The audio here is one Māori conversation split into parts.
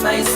Faz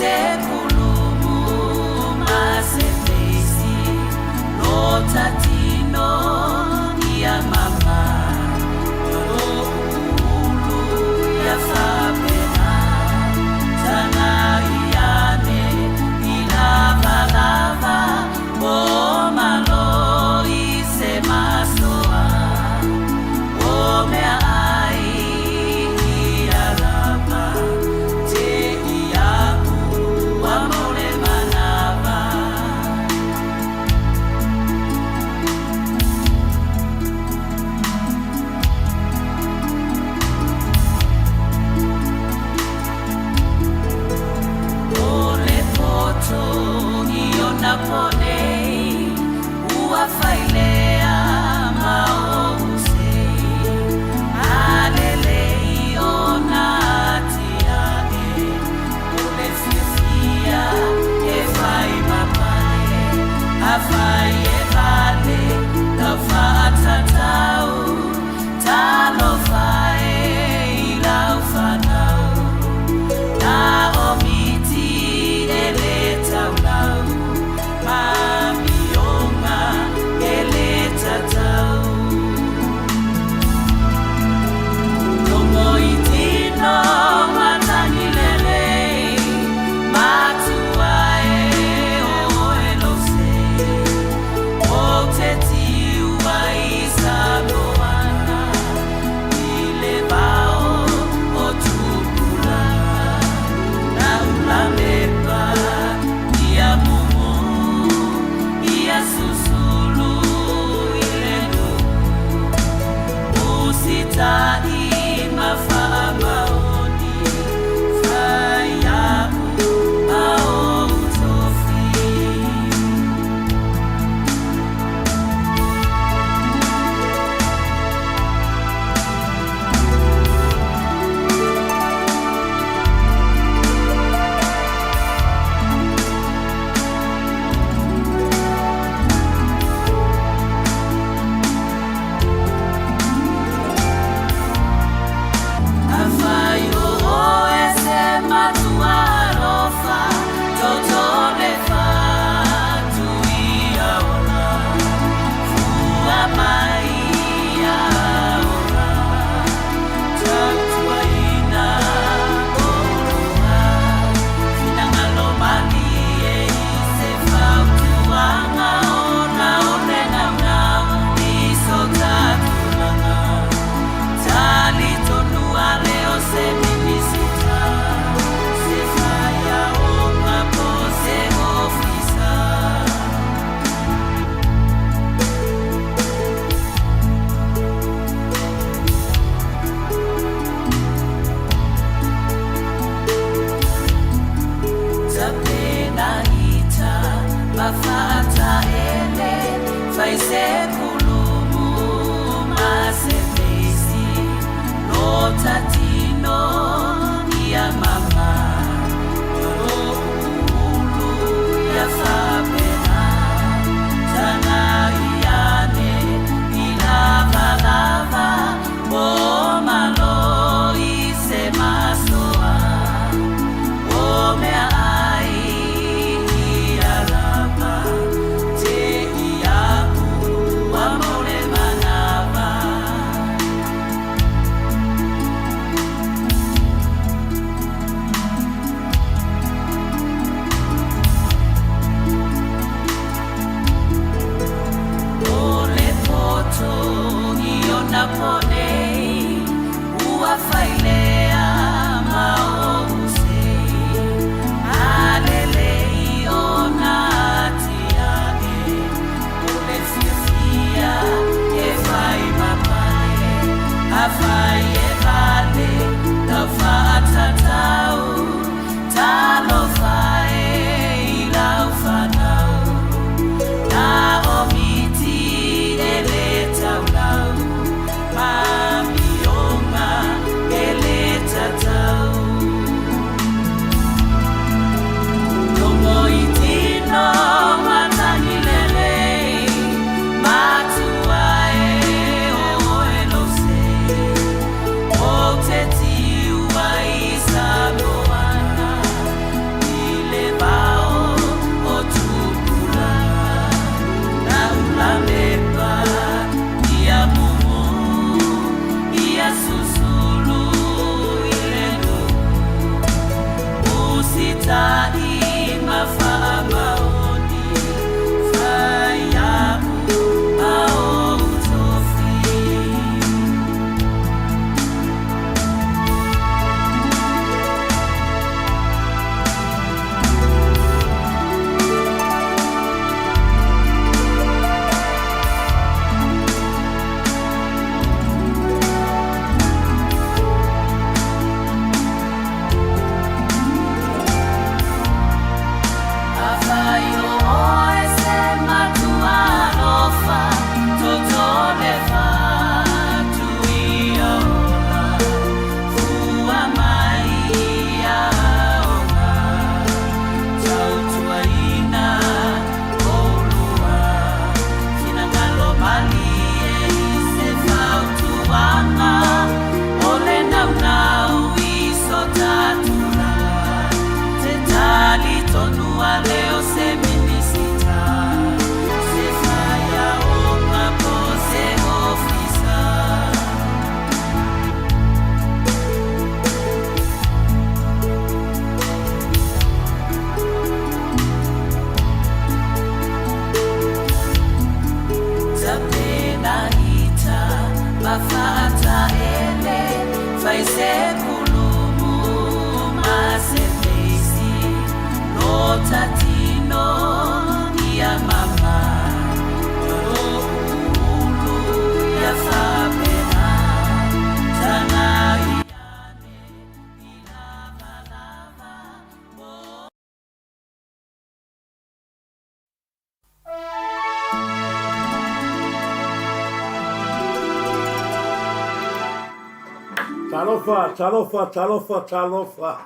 Talofa.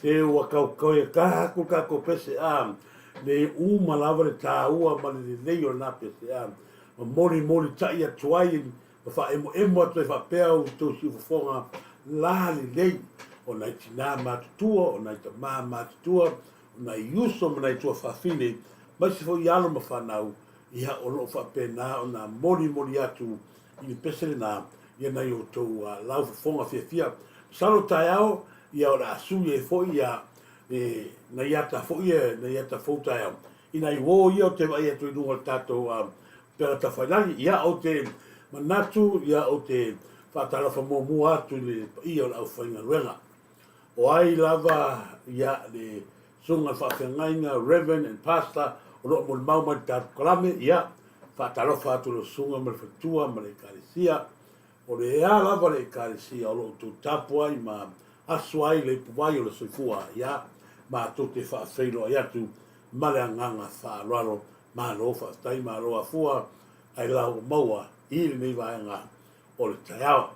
Se ua kau e kako pese a le uma lava le tāua ma le lei o nā pese a ma mori tai atu ai ma wha emo atu e whapea o tō si ufafonga la le lei o nai tina mātutua, o nai ta mā mātutua, o nai iuso ma nai tua whawhine mai se fo i alo ma whanau ia o lo whapea nā o nā mori atu i le pese le nā ia nai o tō lau ufafonga fia salo tai au ia o la asu e fo ia na iata fo ia na iata fo tai ina i wo ia o te vai atu i nunga tato pera ta whainani ia o te manatu ia o te whatarafa mo atu le ia o la au whainga ruenga o ai lava ia le sunga whawhengainga Reverend and Pastor o lo mo mauma tato kalame ia whatarafa atu le sunga ma le whatua ma le karisia o le ea lava le karisia o lo tu tapu ai ma asuai le puai o le soifua ia ma to te whaafeilo ai atu ma le anganga whaararo ma lo whaatai ma lo afua ai lau maua i le nei vaenga o le taiawa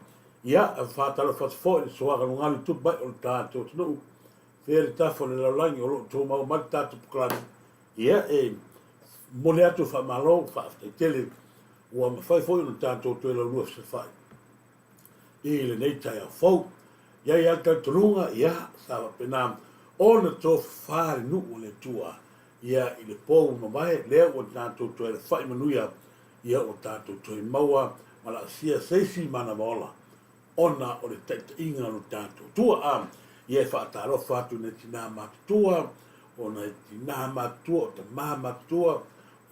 ia a whaatalo whaatafo i le soaga nungali tupai o le tātou tunu whea le tafo le laulangi o lo tō mau mali tātou pukalani ia mole atu whaamalo whaatai tele ua mawhai foi o le tātou tue lau lua whasawhai i le nei taiawa fau ia ia ka tulunga ia sa pena ona to fare nu le tua ia i le pou no mai le o tanto to le fai manuia ia o tanto to maua mala sia seisi mana bola ona o le tet inga no tanto tua ia fa taro fatu ne tina ma tua ona tina ma tua te mama tua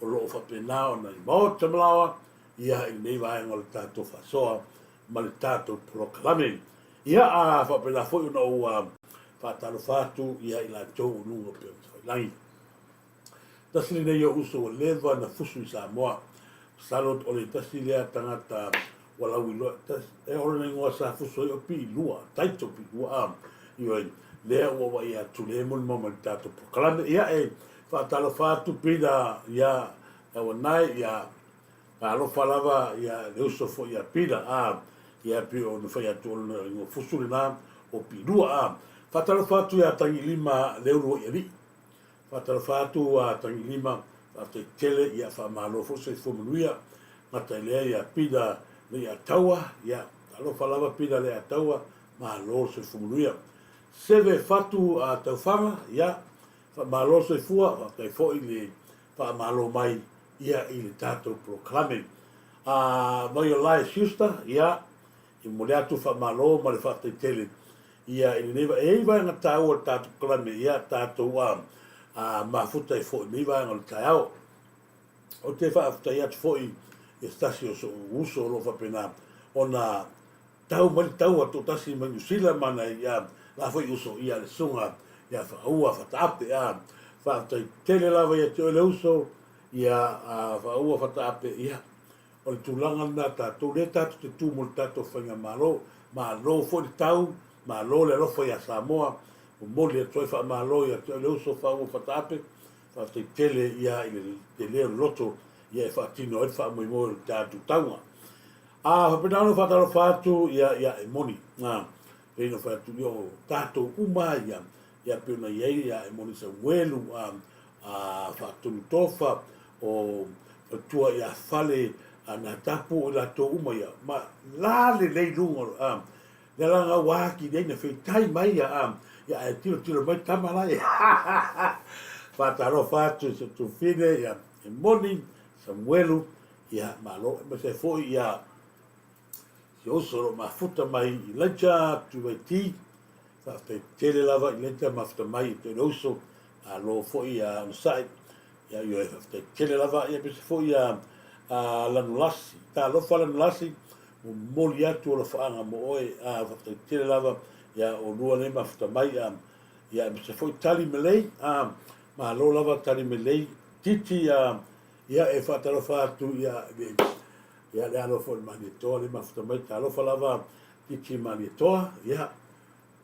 o lo fa pena ona i mo tamlawa ia i nei vai ngol tanto fa so ma le tanto proclaiming ia a fa pela foi no fa talo fatu ia ila to lungo pe lai tasili nei yo uso leva na fusu sa moa salot ole tasili tangata wala wilo tas e ole ngo sa fusu yo pi lua taito pi lua io le o wa ia tu le mo momentato proclame ia fa talo fatu pida ia o nai ia alo falava ia le uso foi ia pida ia pe o no fai atu no fusule na o pilua fatalo fatu ia tangi lima leuro ia li fatalo fatu tangi lima ate tele ia fa malo fosse fo muia mata le ia pida le ia taua ia alo falava pida le ia taua malo se fo muia seve fatu tau fama ia fa malo se fua fa fo ile fa malo mai ia ile tato proclame mai lai sister ia i mole atu whamalo ma le whate tele ia i neva vai ngā tāu o tātu kalame ia tātu mafuta i fōi ni vai ngā tāu o te whaafuta i atu fōi i stasi o so uso o lo whapena o nā tau mani tau atu tasi ma New Zealand mana ia la fōi uso ia le sunga ia whaua whataape whaafuta i tele lava ia te ole uso ia whaua whataape ia o le tūlanga nā tātou, le tātou te tū mo le tātou whainga malo fo le tau, malo le lofa ia Samoa, o moli a toi wha malo ia te leo so whaunga whatape, wha te tele ia i te leo loto, ia e whaatino e wha moi mo le tātou taunga. Whapenano whataro whātu ia e moni, reino whātu i tātou uma ia peona iei ia e moni sa welu, whaatunu tofa, o tua ia whale, ana tapu o la to uma ia ma la le lungo le langa waki nei na feitai mai ia e tiro mai tamala ia fataro fatu se tu fine ia e moni Samuelu ia malo ma se foi ia se osoro ma futa mai i lancha tu vai ti fa te tele lava i lancha ma futa mai te roso lo foi ia on site ia io e fa te tele lava ia se foi ia lanulasi, ta lofa lanulasi o moli atu o la whaanga mo oe whakta tele lava ia o lua ne mawhata mai ia se foi tali melei ma lo lava tali melei titi ia e whataro whatu ia le alofa mani toa le mawhata mai ta lofa lava titi mani toa ia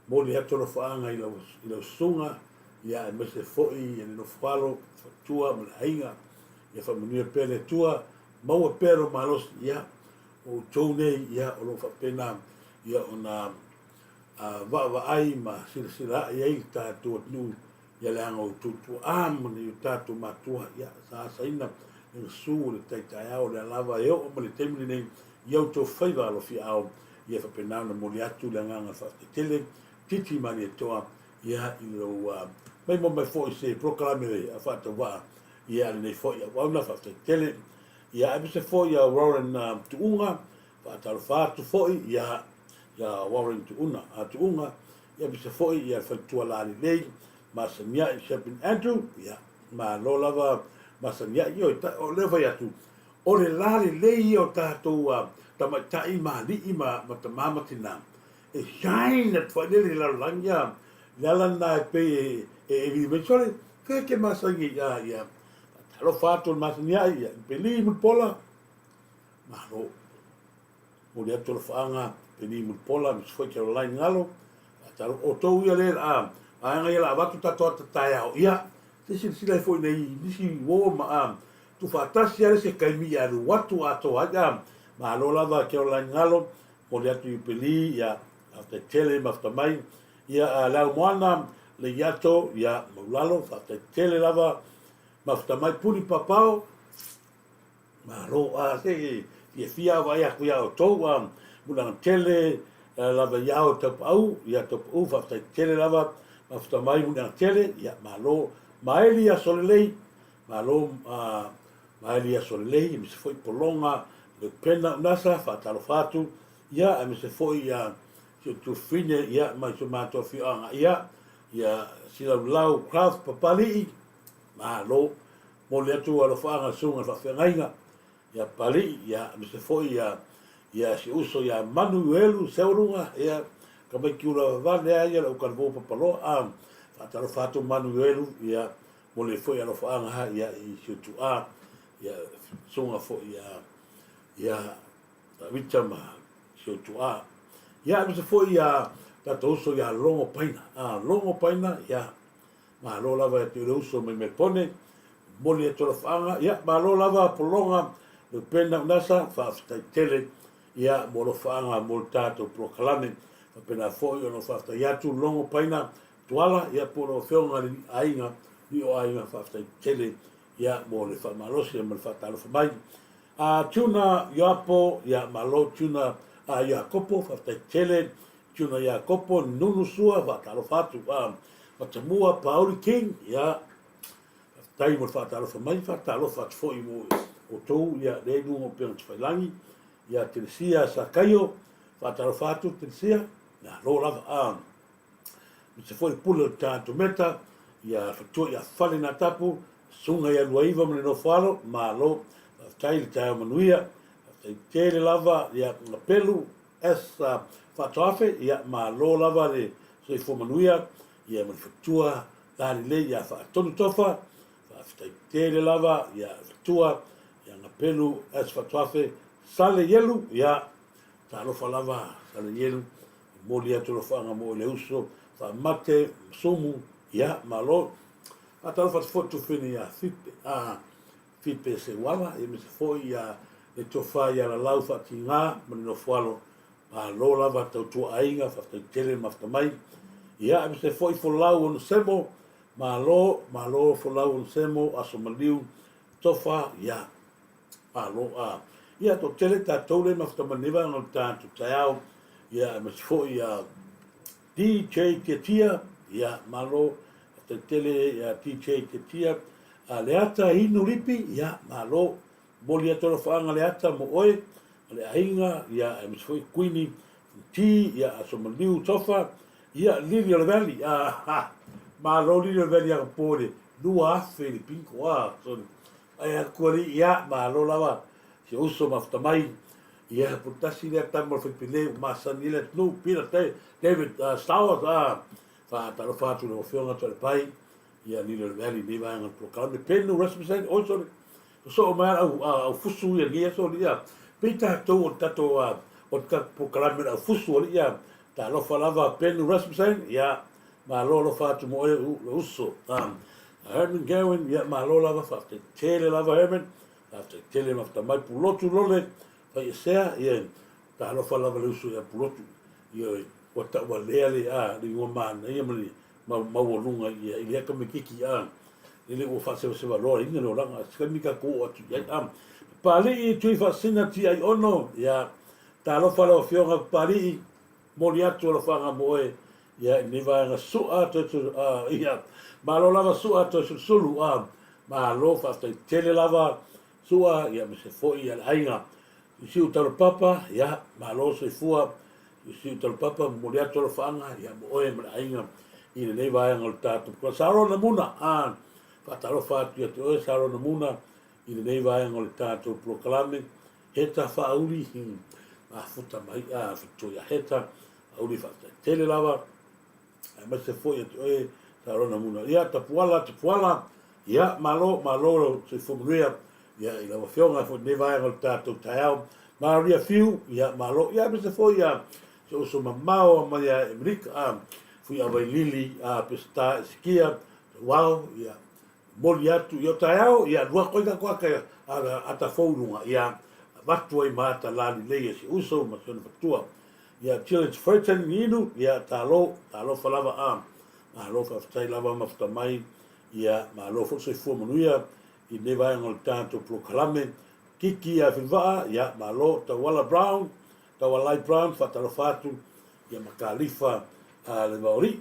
moli atu o la whaanga i lau sunga ia e mese foi ia le no whalo fatua ma le ainga ia whamanuia pele tua maua pero malos ia o tone ia o lo pena ia ona va ai ma sila ia i tātou nu ia le anga o tutu amani i tātou matua ia sa saina i su le taitai au le lava e o ma le temini nei iau tō whaiva alo fi au ia whapenau na moli atu le nganga whakatele titi mani e toa ia i lo mai mo mai fo i se proklame a whatawa ia le nei fo ia wauna whakatele ia e se fo ia Warren tuunga whatalo whatu fo ia Warren tuuna tuunga ia e se fo ia whatua lani nei ma samia i Shepin Andrew ia ma lo lava ma samia i o le vai atu o le lali lei o tātou tamatai ma li ma tamama tina e shine at whaile la langa lala na pe e eventually ke masangi ia talo fato masangia ia peli mu pola ma lo o le atu faanga peli mu pola mi foi Caroline ngalo talo o tou ia le anga ia la watu tato tataya ia se sila foi nei nisi wo ma tu fatasi ale se kaimi ya watu ato aga ma lo lava Caroline ngalo o le atu peli ia after tele after mai ia la moana le yato ia maulalo after tele lava after mai puni papao ma lo se fia vai a kuia o to mula tele lava yao top au ia top u after tele lava after mai mula tele ia ma lo maeli a solelei ma lo maeli a solelei mi se foi polonga le pena nasa fatalo fatu ia mi se foi ia tu fine ia mai tu mato fi anga ia sila lau craft papali ma lo mo le tu alo fanga sunga fa fengainga ia pali ia mi se foi ia si uso ia Manuelu seurunga ia kamai kiula vale ia o kalvo papalo fatalo fatu Manuelu ia mo le foi alo fanga ia i tu ia sunga fo ia vitama tu ia mi se foi tato uso ia longo paina ia ma lo lava tu uso me pone moli e tola fanga ia ma lo lava polonga le pena nasa fa tele ia mo lo fanga mo tato proclame pena foi no fa ia tu longo paina tuala ia polo feonga ainga ni o ainga fa tele ia mo le fa malosi mo fa talo fa mai tuna yapo ia malo tuna Iakopo fa tele tuna Iakopo nunu sua va talo fatu matamua Pauli King ia tai mo fa talo fa mai fa talo fa foi mo o tou ia de no pe langi ia Teresia Sakayo fa talo fatu Teresia na lo lava mi se foi pulo tanto meta ia fatu ia fale na tapu sunga ia luaiva mo no falo ma lo tai tai manuia tele lava ia na pelu essa fatoafe ia ma lo lava le se fo manuia ia mo fatua dali le ia fa tonu tofa fa tele lava ia fatua ia na pelu essa fatoafe sale yelu ia talo fa lava sale yelu mo lia to fanga mo le uso fa mate somu ia ma lo atalo fa foto fini ia fipe se wala e me se foi ia e tofa ia la lau fa tinga mo fualo ma lo lava tu ainga fa tele mafta mai ia me se foi fo lau on semo ma lo fo lau on semo aso maliu tofa ia ia to tele ta tole mafta maniva no tanto tau ia me se foi ia DJ Ketia ia malo tele ia DJ Ketia leata inu lipi ia malo bolia tolo fanga leata mo oe le ainga ia me foi Queenie ti ia aso maliu tofa ia Lily Valley malo Lily Valley a pole dua Filipinco so ai kori ia malo lava se uso mafta mai ia putasi le tamo fipile masanile no pila te David Stowers fa talo fatu no fiona tole pai ia Lily Valley ni va ngal proclame penu represent also so ma au fusu ia ia so ia pita to tato o ka proclame au fusu ia ta lo falava penu represent ia ma lo fatu mo uso Herman Gowen ia ma lo lava fa tele lava Herman after tele mafta mai pulotu lole fa ia ia ta lo falava uso ia pulotu Yo, wa ta wa le a ni ngoma na ia mali ma wo lunga ia ile ka me kiki a. Ile o fa se va lo inga no langa ska mi ka ko atu ya am. Pali tu fa sina ti ai ono ya ta lo fa lo fionga pali mo li atu lo fa nga mo e ya ni va nga su a to ia ma lo lava su a to sulu a ma lo fa tele lava su a ya me se foi ya ainga si utar papa ya ma lo se fua si utar papa mo li atu lo fa nga ya mo e ma ainga i le va nga tatu ko saro na muna a fa ta lo fa tu to saro na muna i le va nga tatu proclame heta fa uli a futa mai a fitu ya heta uli fa tele lava ma se foi e saro na muna ia tapuala ia malo se fomria ia i lava fionga fo ne vai al tato tau ma ria fiu ia malo ia ma se foi ia so mamao ma ia Amerika fui a vai lili a pesta skia wow ia moliatu ia tau ia lua koika koaka a ta foununga ia watu ai mata lali leia si uso ma se fatua ia challenge frighten ninu ia talo falava ma lo fa tai lava mafta mai ia ma lo fo se fu manuia i ne vai ngol tanto proclame kiki a viva ia ma lo ta wala brown ta wala brown fa ta fatu ia ma kalifa a le maori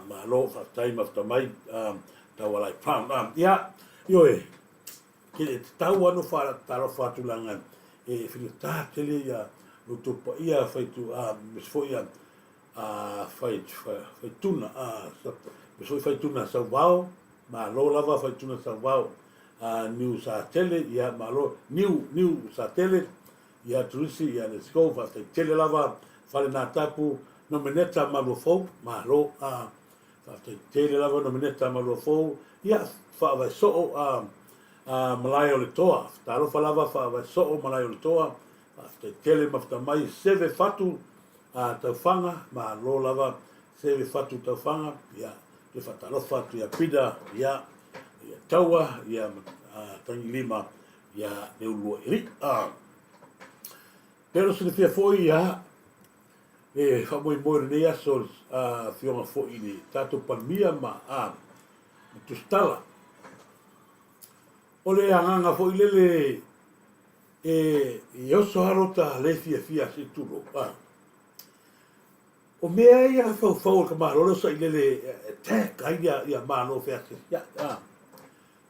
ma lo fa tai mafta mai ta wala brown ia yo e ke tau anu fa ta fatu langa e filta tele ia lo topa ia faitu mes fo ia faituna so faituna sa vao ma lo lava faituna sa vao new sa tele ia ma lo new sa tele ia trusi ia let's go fa tele lava fale na tapu no meneta ma lo fo ma lo fa tele lava no meneta ma lo fo ia fa va so malayo le toa ta lo fa lava fa va so malayo le toa fa tele mafta mai seve fatu tau fanga ma lo lava se fatu tau fanga ya te fatalo fatu ya pida ya taua ya tangi lima ya ne ulu iri pero se fia foi ya e fa moi moi ne ya so fiona foi ni tato palmia ma tu stala ole anga foi lele yo so harota le fia si tulo o mea ia fau ka marolo sa ilele tek ai ia malo fese ya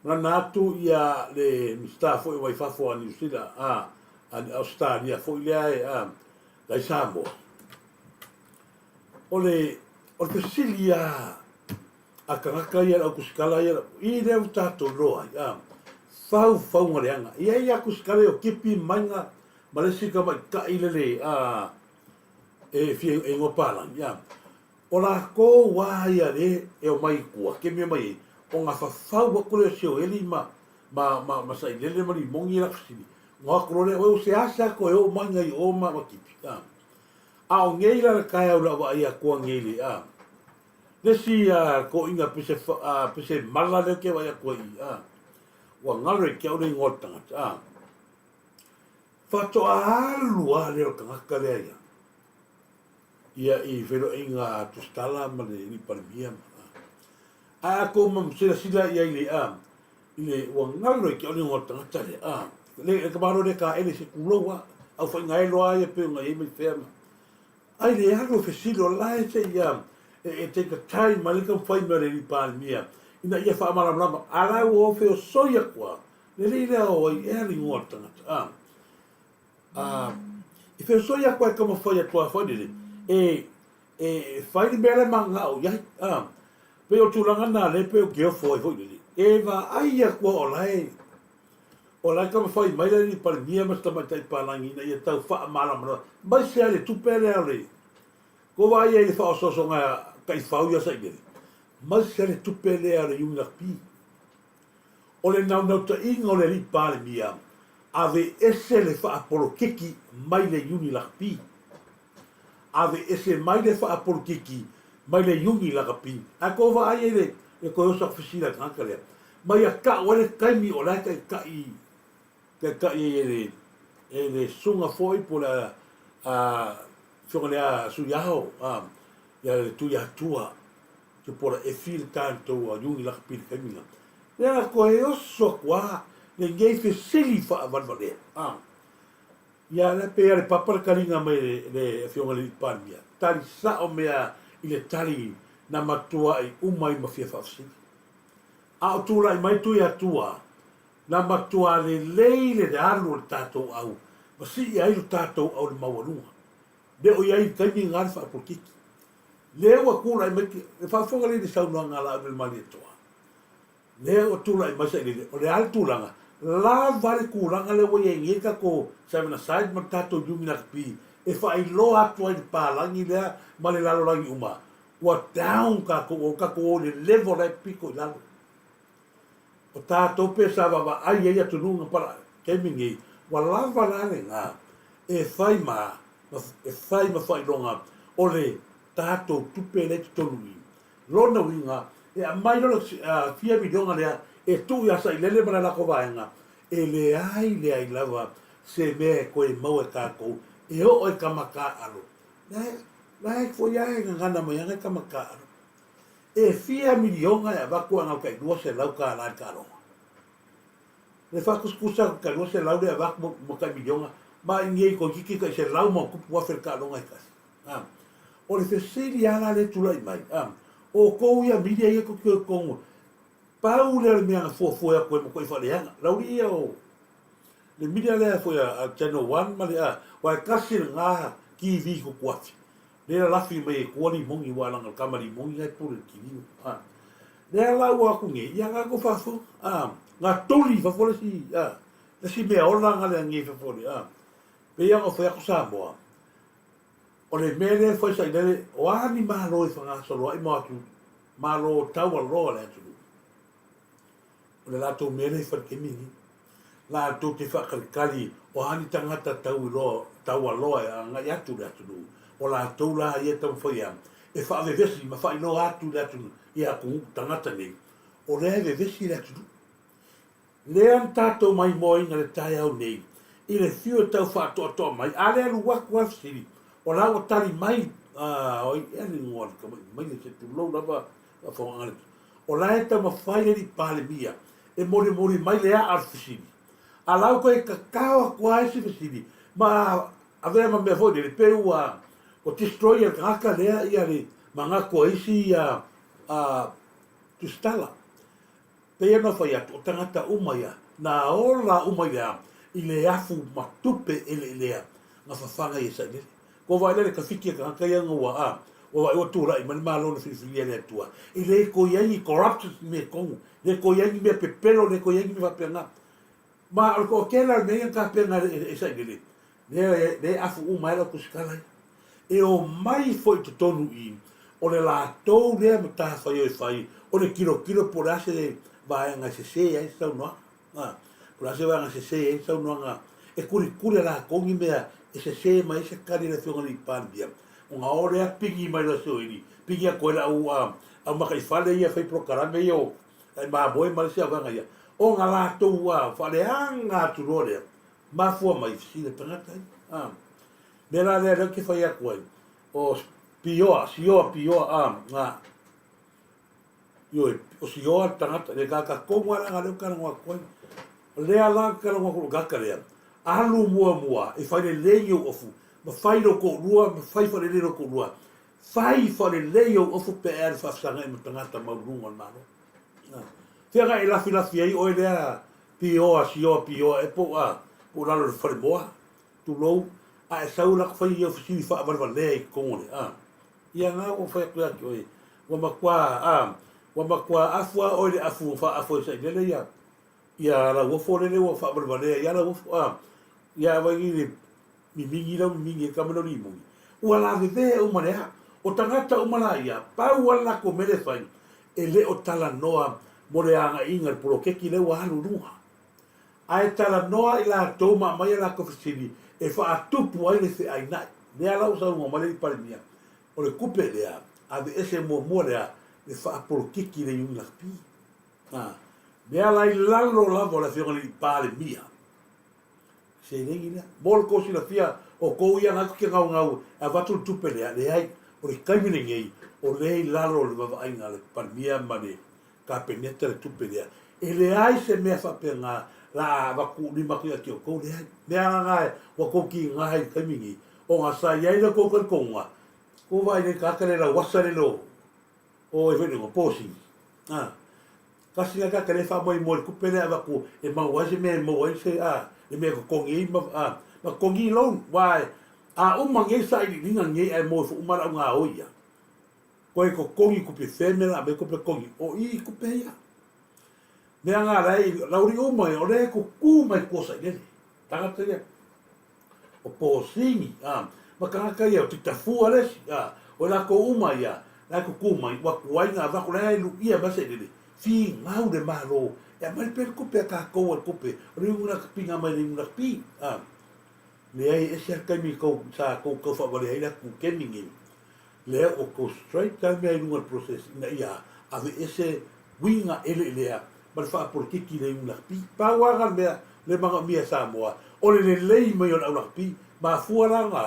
na atu ia le mistafo i fa fo ani usida an Australia fo ile la sambo ole pesilia a kaka ia o kuskala ia i le tato roa fau ngaleanga ia kuskala o kipi manga malesika mai ka ilele e fie e ngopala ya ola ko wa ya le e o mai kua ke me mai o nga fa wa ko le sio eli ma sai le mari mongi la fisi wa ko le o se asa ko e o manga i o ma kipi o ngei la ka ya la wa ia ko ngei le si ko inga pese mala le ke wa ya ko i wa ngare ke o le ngota fa to alu ale o ka le ya ia i vero inga tu stala ma le ni palmia ko mam sila ia ile wa ngalo ke oni ngota tale le ka baro de ka ele se kulowa au fa ngai loa ia pe ngai me ferma ai le ago fesilo la se ia te ka tai malika fai ma le ni palmia ina ia fa mala mala ala o fe soia kwa le o ia ni ngota i fe soia kwa como foi a tua foi fai bele manga o ya pe o tulanga na le pe o ke foi va ai a ko olai ka fai mai le par mia mas ta mai palangi na ia tau fa mala mala mai se ale tu pele ale ko vai e fa so nga kai fau ya sai bele mai se ale tu pele ale una pi ole na ta ingo le li par mia ave ese le fa apolo kiki mai le uni la pi ave ese mai le fa por kiki mai le yungi la kapi a ko va ai le e ko sa fisila kan kale mai a ka wale kai mi ola kai ele sunga foi por a fionga lea su yao ya le tu ya tua ke pora e fil tanto a yungi la pil kamina lea ko e oso kwa le ngei fe sili fa avalvale ya le pe le papar kalinga mai le fionga le pania tali sa o mea i le tali na matua i umai mafia fafsi a o tula i mai tu ya tua na matua le leile de alu le tatou au ma si i ai le tatou au le maualunga de o iai kaimi ngal fa pokiki le wa kula i mai le fa fonga le saunga ngala le mali toa le o tula i mai sa le o le al tulanga la vale kulanga le wo ye ka ko seven aside ma tatou yumi na pi e fa i lo atu ai palangi le ma le lalo langi uma wa down ka ko le level le piko lalo o tātou pe sa wa ai ia tununga para kemingi wa lava lale nga e fai ma fai longa o le tātou tupe le tolui lona winga e a mai lona fia vidonga lea e tu ia sa ilele mana la ko vaenga e le ai lava se me ko e mau e kako e o e kamaka alo lai foi ai ngana mai nga kamaka alo e fia milionga e vaku anga kai dua se lau ka la karo le fa kuskusa ka dua se lau de vaku mo kai milionga ma ngi ko kiki ka se lau mo ku wa fer ka longa ka o le fesili ala le tulai mai o ko ia media ia ko ko pau le mea fo ya ko mo ko fa le anga lau ia o le media le fo a channel 1 ma le wa kasi nga ki vi ko kwati le la fi me ko ni mongi wa langa kamari mongi ai por ki ni le la wa ku nge ia nga ko fa fo nga toli fa fo le si le si me ola nga le ngi fa fo le pe ia ko fa ko sa mo o le mele fo sa ile o ani ma lo fa nga so lo ai mo tu ma lo tau lo le tu o le la to mele fa ke mi la to te fa kali o ani tangata tau lo nga ya tu le tu o la tau la ia tau whaia, e wha ave vesi, ma whai no atu le atu ia ku tangata nei, o le ave vesi le atu. Le an tātou mai moi na le tai au nei, i le whio tau wha toa mai, a le alu waku afsiri, o la o tari mai, o i ane ngoan, mai le se tu lou lava, a whaangare, o la e tau ma whai le pāle mia, e mori mai le a arfisiri, a lau koe kakao kua e se fisiri, ma avea ma mea fo, le peu o destroyer kaka lea ia le manga ko isi tustala pe no foi atu tangata umaya na ola umaya i le afu matupe ele lea na fafanga i sa le ko vai le ka fiki ka ka ia ngua o vai o tura i man malo le fili le tua i le ko ia i corruption me ko le ko ia me pepelo le ko ia me va pena ma ko kela me ka pena e sa le afu umaya ko skala e o mai foi te tonu i o le la tou lea me ta fai o fai o le kilo por ase de vai nga se ai sau no por ase vai nga se ai sau no nga e kuri la kongi mea e se mai se kari na fionga ni pandia unha ore a pingi mai la so ini pingi a koela a makai fale ia fai prokarame yo ai ma boi mal se ava ia o nga la tou fale anga tu rore ma fua mai si le tangata Mera le ke fai a koe. O pioa nga. O sioa tangata le kaka kongo ala nga leo kana ngā koe. Lea la kana ngā koe kaka lea. Alu mua, e fai le leio ofu. Ma fai lo ko rua, ma fai fai le leio ko rua. Fai le leio ofu pe ere whafsanga i ma tangata maurunga mano. Whianga e lafi ai oe lea pioa, e po lalo le whare moa. Tu lou. A e sau la fai ia fisi fa va le kongole ia nga o fa ku aki oi wa makwa afwa o le afu fa afu sa le ia la wo fo le wo fa va le ia la wo ia va ni mingi ka mo ni mo wa la de o marea o tangata o malaia pa wala ko mele fai e le o tala noa mo le anga inga pro ke ki le wa lu ruha ai tala noa ila toma mai la ko fisi e fa atupu ai le se ai nai le ala usa mo male pa mia o le kupe le a de ese mo le fa por kiki le yung lakpi le ala i lalo la vola fiona li pa le mia se lengi na bol ko sila fia o ko ia ngaku ke ngau a vatul tupe le ai o le kaimine ngei o le lalo le va ai ngale palmia mane ka peneta le tupe le e le ai se me fa penga la va ku ni maku ki ko le ai me anga wa ko ki ngai kaimini o nga sa ia le ko ko nga ko vai le ka kale la wasa le lo o e veni ngo posi kasi nga ka le fa mo ku pele va ku e ma wa me mo wa se le me ko kongi ma kongi lo vai o mangi sa i ni ngai e mo fu ma nga o ia ko e ko kongi ku pe femela me ko pe kongi o i ku pe ia me nga rai lauri o mai o le ko ku mai ko sa le tanga te o posi ma ka ka ia te fu ale o la ko uma ia la ko ku mai wa ku ai nga va ko le lu ia ba se le fi ngau de malo e mai per ko pe ka ko ko pe ri una pinga mai ri una pi le ai ese ka mi ko sa ko fa vale ai la ku ke ningi le o ko straight ka me ai un process na ia ave ese winga ele ma fa por ki le una pi pa wa ga me le manga mi sa mo o le le mai o la pi ma fu ala nga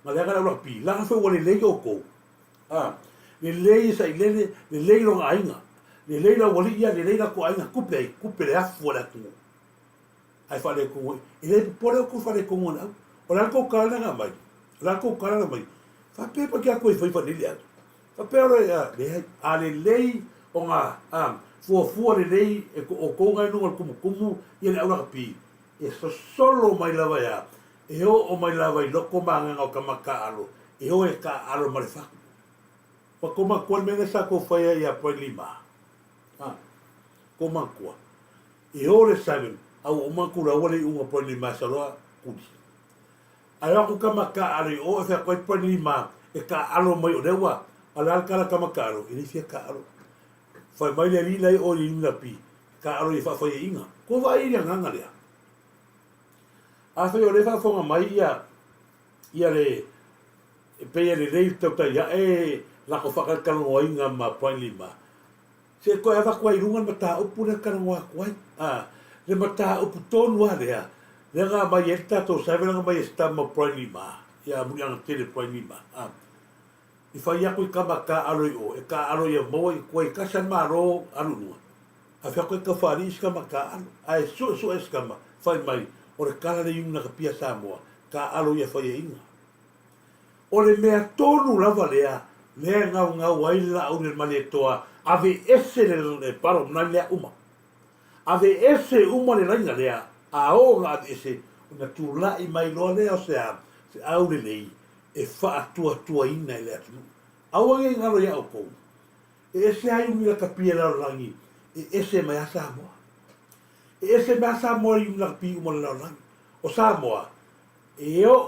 le ga la pi la fa o le ko le le sa le lo nga inga le leila wali ia le leila ko ainga kupe le afu la tu ai fa le ko ele pole ko fa le ko na o la ko kala nga mai fa pe pa kia ko fa le ia fa pe ora le ale lei o nga fu le lei o ko nga no kumu ia le ora pi e solo mai lava ia e o mai lava i loko manga o kamaka alo e o e ka alo mai fa pa ko ma ko me sa ko fa ia po lima ko makua e ore saben au o makura wale unga poni masaroa kudi ai aku kamaka ari o fa ko poni ma e ka alo mai o dewa ala kala kamaka alo ini fia ka alo fa mai le lila o ni na pi ka alo i fa fa inga ko vai ia nganga le a fa o le fa fonga mai ia le pe le le tota ya la ko fa ka no inga ma poni ma se ko ava ko irunga mata o pura kana wa ko le mata o puton wa le nga mai eta to sa nga mai sta mo problema ya mu yang tele problema i fa ya ko kamaka alo o e ka alo ya mo ko e ka san maro alo no a fa ko ka fari ska maka ai so eskama fa mai o le kala le una ka pia sa mo ka alo ya fa ya inga o le mea tonu lava lea nga waila o le male toa ave ese le paro na le uma ave ese uma le ranga lea a o nga ese una tula i mai lo le o se au le lei e fa tua ina le atu au nge ngalo ya o ese ai un ka pia la rangi ese mai asa mo ese mai asa mo i una pi mo la rangi o sa mo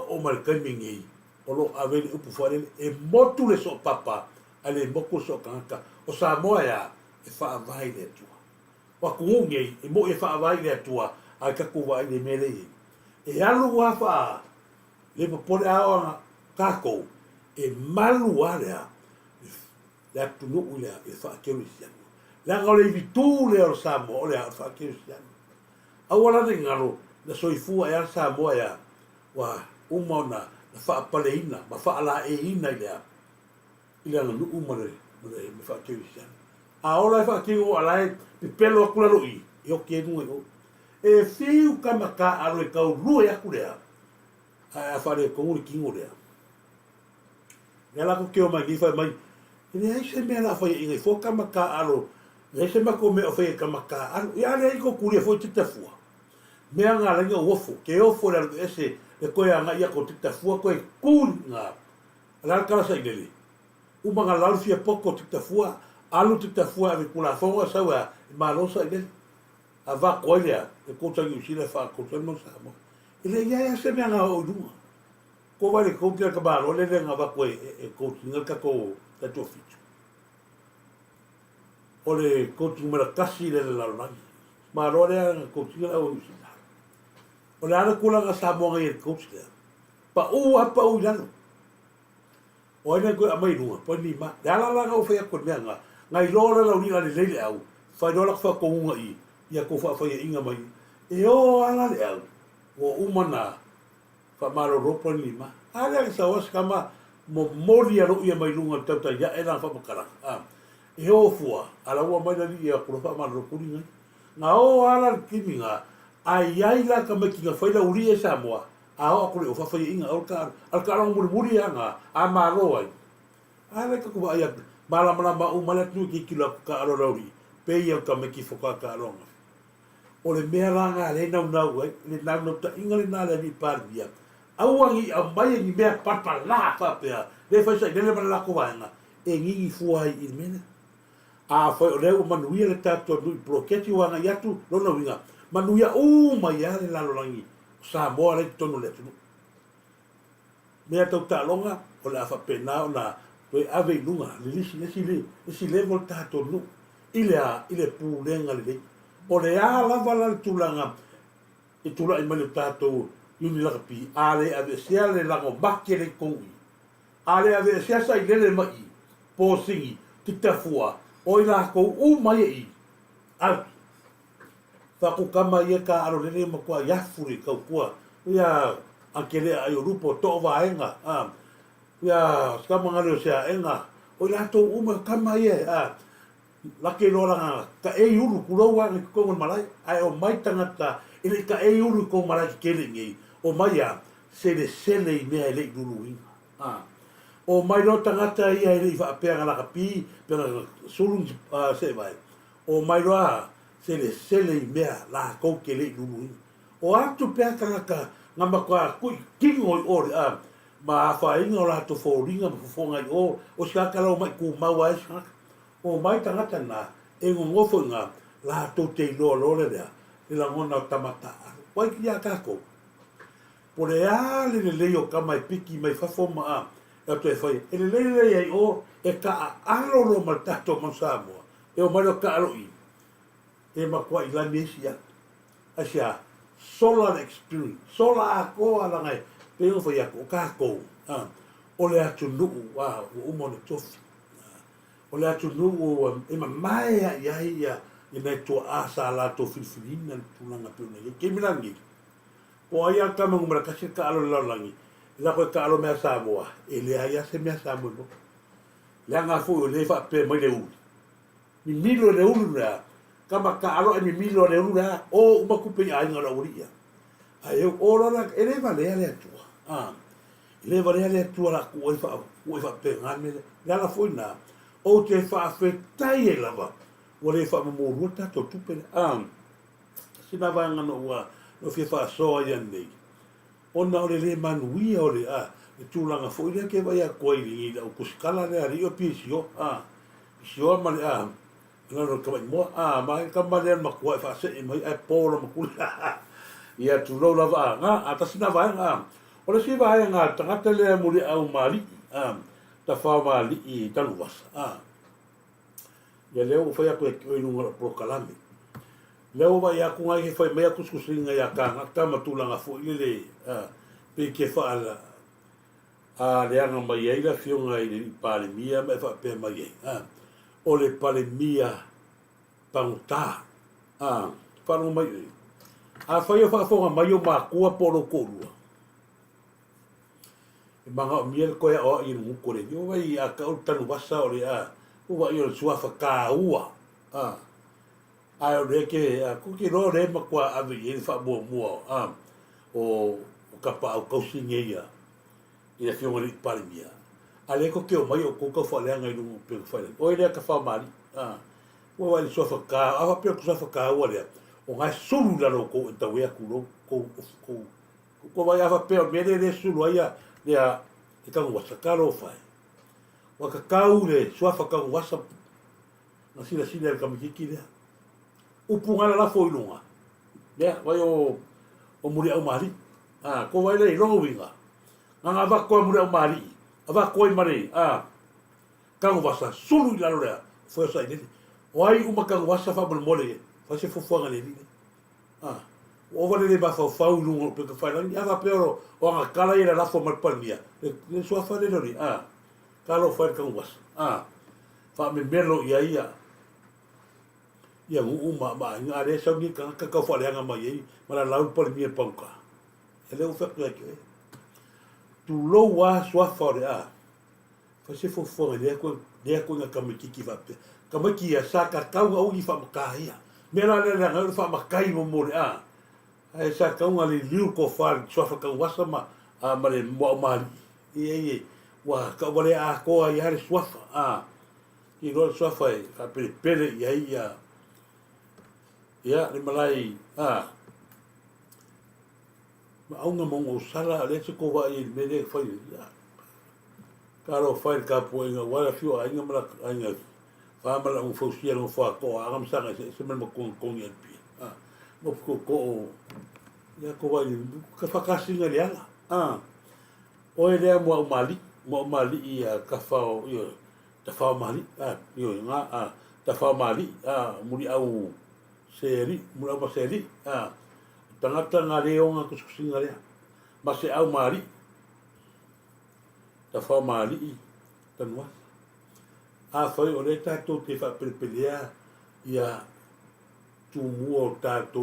o mal kamingi o lo ave upu fare e motu le so papa ale moko so kanka o sa moa ya e fa vai le tua wa kuunge e mo e fa vai le tua a ka ku vai le mele e alu wa fa le po le a kako e malu ala la tu no ula e fa ke lusiano la ngole vitu le o sa mo le fa ke lusiano a wala de ngalo na soifu e sa moa ya wa umona na fa paleina ma fa ala e ina ila no umare me fa ke lusiano a ola fa ke o ala pe pelo akula roi e o ke no e fiu kamaka aro e kau rua ya kulea a fa le ko uri kingo le ela ko ke o mai fa mai ni ai se me la fa e fo kamaka aro e se ma ko me o fa kamaka aro ya le ko kuri fo tita fua me anga la ngo fo ke o fo la ese e ko ya nga ya ko tita fua ko e kunga la kala sa idele uma nga la fia poko tita fua alu tita fua ave kula fonga sa wa ma lo sa idele ava koia e ko tangi usila fa ko tango sa mo ile ya se me nga o duma ko vale ko que acabar o le nga va ko e ko tinga ka ko ta to ficho o le ko tu mera kasi le la la ma lo le ko tinga o usila o le ana kula nga sa mo nga e ko tinga pa u lano o ina ko mai duma po ni ma la o fa ko me nga ngai lo la ni la le au fa do la fa ko nga i ia ko fa inga mai e o ala le au o umana fa malo ropo lima ala sa was kama mo mori aro ia mai lunga tauta ya era fa makara e o fua ala ua mai na ia ko fa malo kuringa nga o ala kiminga ai ai la ka me ki nga faila uri e Samoa a o ko o fa fa inga o ka al ka long muri anga a malo ai ala ka ko ai bala mala ma o mala tu ki kila ka aro rauri pe ia ka me ki foka ka longa o le mea langa le nau nau ai le nau nau ta inga le na le ni parvia awangi a mai ni mea papa la pa pe le fa sai le mala ko vanga e ngi fuai i mena a foi o le o manuia le tato du bloqueti wanga yatu lo no winga manuia o mai ale la lolangi sa mo le tonu le tu mea tau ta longa o la fa pena na pe ave lunga le si le vol tato nu ile pu lenga le o le ala vala tulanga e tula i mani tato yuni laka pi ale ave sia le lango make le koui ale ave sia sa i lele mai po singi titafua o i la kou u mai i au whaku kama ia ka aro lele makua yafuri kau kua ia akele ai o rupo to vaenga ia skama ngale o sea enga o i la to uma kama ia lake loranga ka e uru kurowa ni kongon malai ai o mai tangata ile ka e uru ko malai kele ngi o mai a sele i mea ele dulu o mai lo tangata ia ele va pega la kapi pero sulung se vai o mai lo sele i mea la ko kele dulu o atu pega tangata ngamba ka ku kingo o ma fa ingo la to fo ringa fo ngai o ska kala mai ku mawa o mai tangata na e ngofo nga la to te lo le la ngona tamata wai kia kako por ale le leo kama e piki mai fafoma e to e fai e le ai o e ka alo lo maltato mansamo e o malo ka alo i e ma kwa i la nesia asia solar experience solar ko ala ngai pe o fai ko ka ko o le atu nu wa o mo le tofi o le atu nu e ma mai ia i nei to asa la to filfilina tulanga pe nei ke milangi o ai ka mo mara ka ka alo langi la ko ka alo me Samoa e le ai se me Samoa no le nga fu le fa pe mai le u mi milo le u la ka ma ka alo mi milo le u la o ma ku pe ai ngala uria ai o la e le vale ale tu le vale ale tu la ku fa pe ngame la fu na o te fa afetai e lava o le fa mo ruta to tupe sina va ngano wa no fi fa so ya nei ona le manui o le e tulanga fo ile ke vai a koi ni o kuskala le ari o pisio sio ma le no no ka mo ma ka ma le ma ko fa se mai e polo ma ku ia tu lo la va ata sina va o le si va nga tanga le muri au mali ta fa mali i taluas ya leo foi a ko e no proclame leo vai a ku ngai foi mea kuskusinga ya ka matulanga fo ile pe ke fa ala le anga mai ai la fionga i palemia me fa pe mai o le palemia pauta fa no mai a fa yo fa fo mai o ma ku polo kolua e manga miel ko ya o i mu ko le yo vai a ka o tanu basa o le o vai o sua fa ka ua ai o ke ku ki ro re ma kwa a vi fa bo mo o ka pa o ko singeia e fio ngari palimia ale ko ke o mai o ko fa le ngai no pe fa le o ile ka fa mali o vai so fa ka a pe ko so fa ka o le o ngai sulu la ro ko ta we ku ko vai a fa pe o me le sulu ia le a ka wa sa ka ro fa wa ka ka u le so fa ka wa sa na sila ka mi ki le upunga la foi lunga ya vai o muri au mari ko vai le lo winga nga va ko muri au mari ava ko i mari ka vasa sulu la lo foi sa ni wai uma ka vasa fa bol mole fa se fo fo ngale ni o vale le ba fa lunga pe ka fa la ya va pero o nga kala ira la fo mal palmia le so fa le lo ni ka lo fa ka vasa fa me melo ia ia uma ma nga le so ni ka fa le nga mai ma la lau por mi pauka ele o fa ke tu lo wa swafa o le a fa se fo le ko nga kamiki va pe kamiki ya sa ka ka o i fa makahia me la le nga fa makai mo le a ai sa ka nga le liu ko fa swafa ka wasa ma a ma le mo mali e wa ka wale a ko ai hari swafa a ki ro swafa e fa pele ya le malai a ma aunga mongo sala le se ko va i me le fa ya karo fa ka po inga wala fio inga mala inga fa mala un fo sia no fa ko agam sa se me mo con el pi a mo ko ya ko va i ka fa ka singa le ala a o ele mo mali i ka fa o yo ta fa mali a yo nga a ta fa mali a muri au seri mura ba seri a tangata nga leo nga kusinga lea ma se au mari ta fa mali i tanwa a foi o le tato te fa pelea ia tu muo tato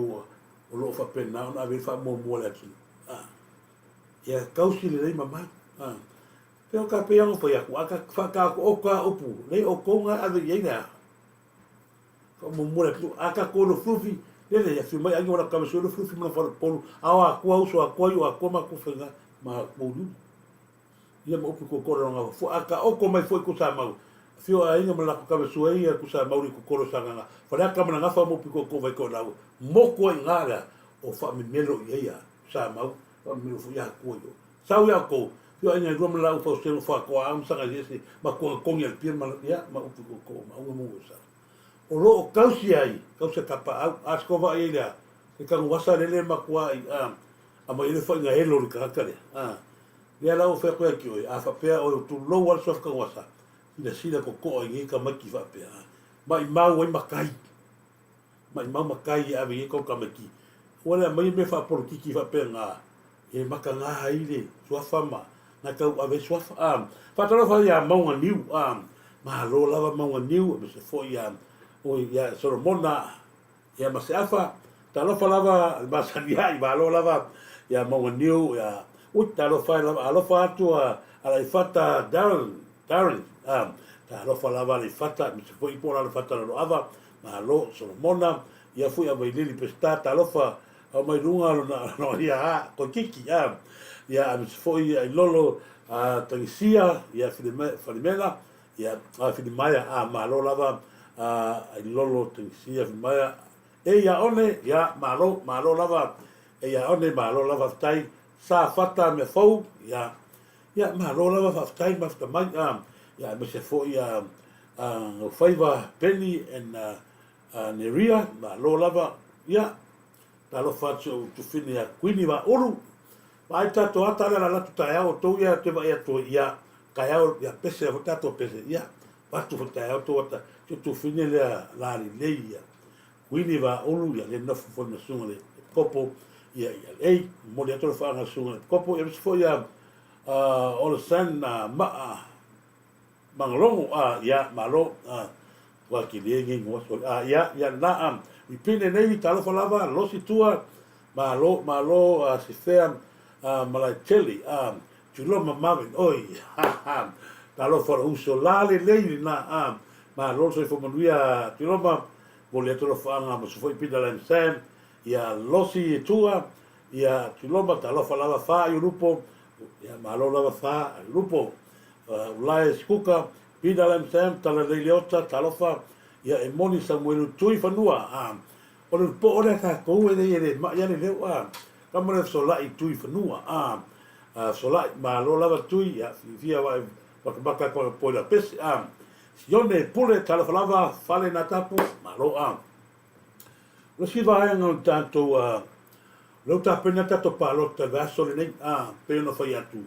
o lo fa pena na ve fa mo la ki a ia kausi le mamai a pero ka pe yang foi aku aka fa ka o ka opu le o konga a de yenga fa mo la ki aka ko no fufi ele ya fi mai angi ora ka so no fufi mo fa polu awa ku au so aku yo aku ma ku fenga ma polu ia mo ku ko ro fo aka o ko mai foi ku sa mau fio ainga ma la ka so ia ku sa mau ku ko sa nga fa la ka ma nga fa mo ku ko vai ko la mo ko ngara o fa mi melo ia sa mau fa mi fu ya ku yo sa ya ko fio ainga ro ma la fa so fa ko am sa ga ese ma ko ya pi ma ya ma ku ko ma o mo sa o lo kausi ai kausi kapa askova ia e ka wasa lele ma kwa a mai le fa nga elo le ka kale ya la o fe ko ki a fa pe o tu lo wal sof ka wasa ina sila ko ko ngi ka maki fa pe mai mau e makai mai mau makai a vi ko ka maki wala mai me fa por ki fa pe nga e maka nga haile so fa ma na ka ave so fa tro fa ya mau niu ma lo lava mau niu me se fo ya o ya solo mona ya ma se afa ta lo fa lava ba sania i ba lo lava ya mau niu ya o ta lo fa lava lo fa tu a la fata Darren ta lo fa lava le fata me se fo i por la fata lo ava ma lo solo mona ya fui a vai lili pesta ta lo fa o mai lunga no ya ko kiki ya me se fo i lolo a tangisia ya filimela ya a filimaya ma lo lava a lolo tangisia filimaya e ya one ya ma lo lava e ya one ma lo lava tai sa fata me fo ya ma lo lava fa tai ma fa mai ya me se fo ya o faiva Penny and Neria ma lo lava ya ta lo faccio tu fine a quindi va olu vai tato atala la tu ta o to ya te vai to ya ka ya pese o tato pese ya va tu ta o to ta tu fine la leia quindi va olu ya le no fo na sunga le kopo ya ei mo le to fa na sunga kopo e fo ya o le san ma manglongo ya malo wa ki le ngi mo so ya na mi pine nei talo falava lo situa malo si fea malacheli chulo mamavin oi talo for uso lale lei na malo so fo manuia chulo ma boleto lo fanga mo so foi pida la sem ya losi tua ya chulo ma talo falava fa i grupo ya malo lava fa il grupo ulai skuka pida la sem tala le leota talo fa ya e moni Samuel tui fanua o le po ora ka ko e le ma ya le ka mo le sola i tui fanua sola ma lo lava tui ya via va baka ko po la pes sione pule tala falava fale na tapu ma lo lo si va en tanto lo ta pena tato pa lo ta vaso le nei pe no fa ya tu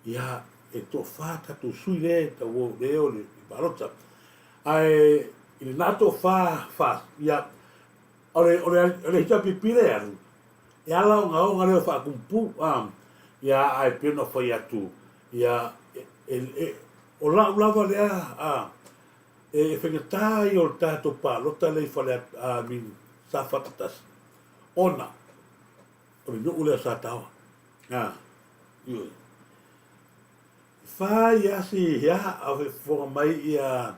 ya e to fa tu sui le ta wo le o le parota ai il nato fa ya ore ta pipire ya la nga le fa kumpu ya ai pe no fa ya tu ya o la va le e fengetai o tato pa lo ta le fa le min sa fatas ona o no ule sa tawa Ioi. Fai asi ya ave fonga mai ia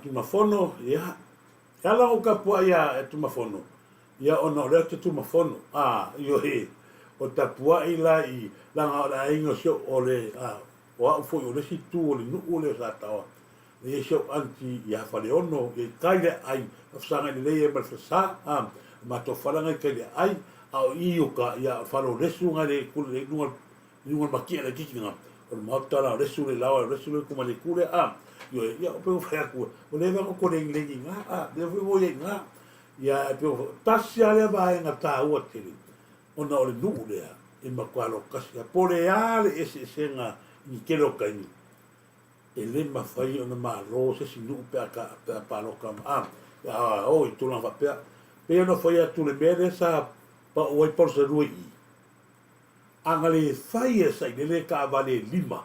tumafono ia. Kala o ka pua ia tumafono. Ia ono le tumafono. Ioi. O ta pua ila i langa la ingo sio ole o fo o le situ o le nu o le sa tawa. Ia sio anti ia fale ono e kaile ai afsanga ni le e malfasa ma to falanga kaile ai au iu ka ia falo lesu nga le kule nunga makia le kikinga o mautala lesu le lawa lesu le kuma le kule yo ia o pe fa ku o le va ko le ngi nga le vo ye nga ia pe tasia le va nga ta o tele ona o le nu le e makwalo kasia pole ale ese senga ni kelo kaini e le mafai ona ma ro se si nu pe ka pa lo kam o i tu la va pe no foi a tu le mere sa pa o i por se rui anga le fai esa i le ka vale lima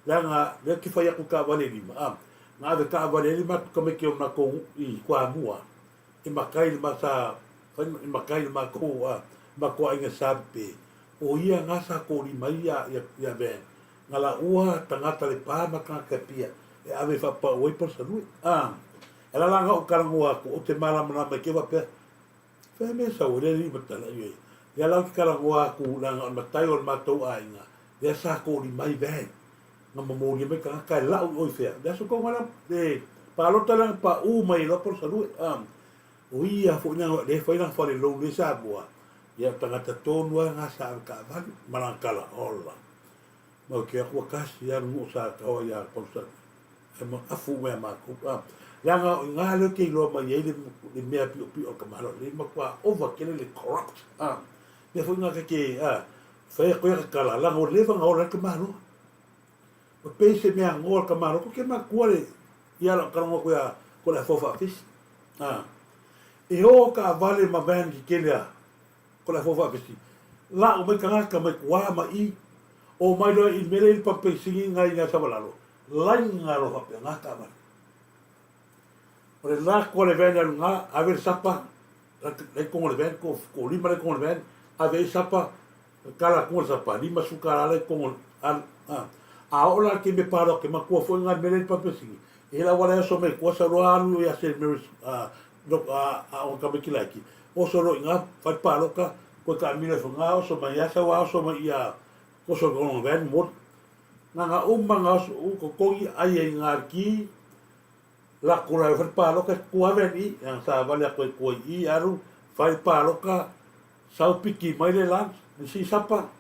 langa le ki fai ku ka vale lima nga ve ka vale lima ko me ki ona ko i kwa mua i makai ma sa i makai ma ko ma ko ai sa pe o ia nga sa ko li mai ya ben nga la ua tangata le pa ma ka pia e ave fa pa o i por se rui ela langa o karangua ko o te mala mana me ke va pe fe me sa o le lima tala yo ya la ki karangua ku langa on matai on matou ainga ya sa ko li mai ben nga mo me ka la o fe ya so ko mala de pa lo tala pa u mai lo por salu o ia fo nya de foi na fo le lo le sa boa ya tangata tonu nga sa ka va malangkala ola mo ke ko kasi ya mo sa ka o ya por sa e mo afu me ma ku langa nga le ke lo ma ye le me pi o ka malo le ma kwa over kele le corrupt me foi nga ke foi ko ka la o le va nga o ka malo o pese me ngol ka malo ko ke ma kuale ia la ka ngo ya ko la fofa fish e o ka vale ma van ki kele ko la fofa fish la o me ka me kwa ma i o mai lo i mele il pape singi nga ia sa balalo langa lo pape nga ka vale o le la ko le ven nga a ver sapa le ko le ven ko lima le ko le ven a ver sapa kala ko sapa lima sukara le ko ola ke me paro ke ma ko foi nga mele pa pesi e la wala so me ko sa ro alu ya se me o ka me kilaki o so ro nga fa paro ka ko ka mi le fo nga o so ma ya sa wa so ma ia o so ko ven mo nga nga ko ai nga ki la kura fa paro ka ko ven i yang sa vale ko i aru fa paro ka sa piki mai le lan si sapa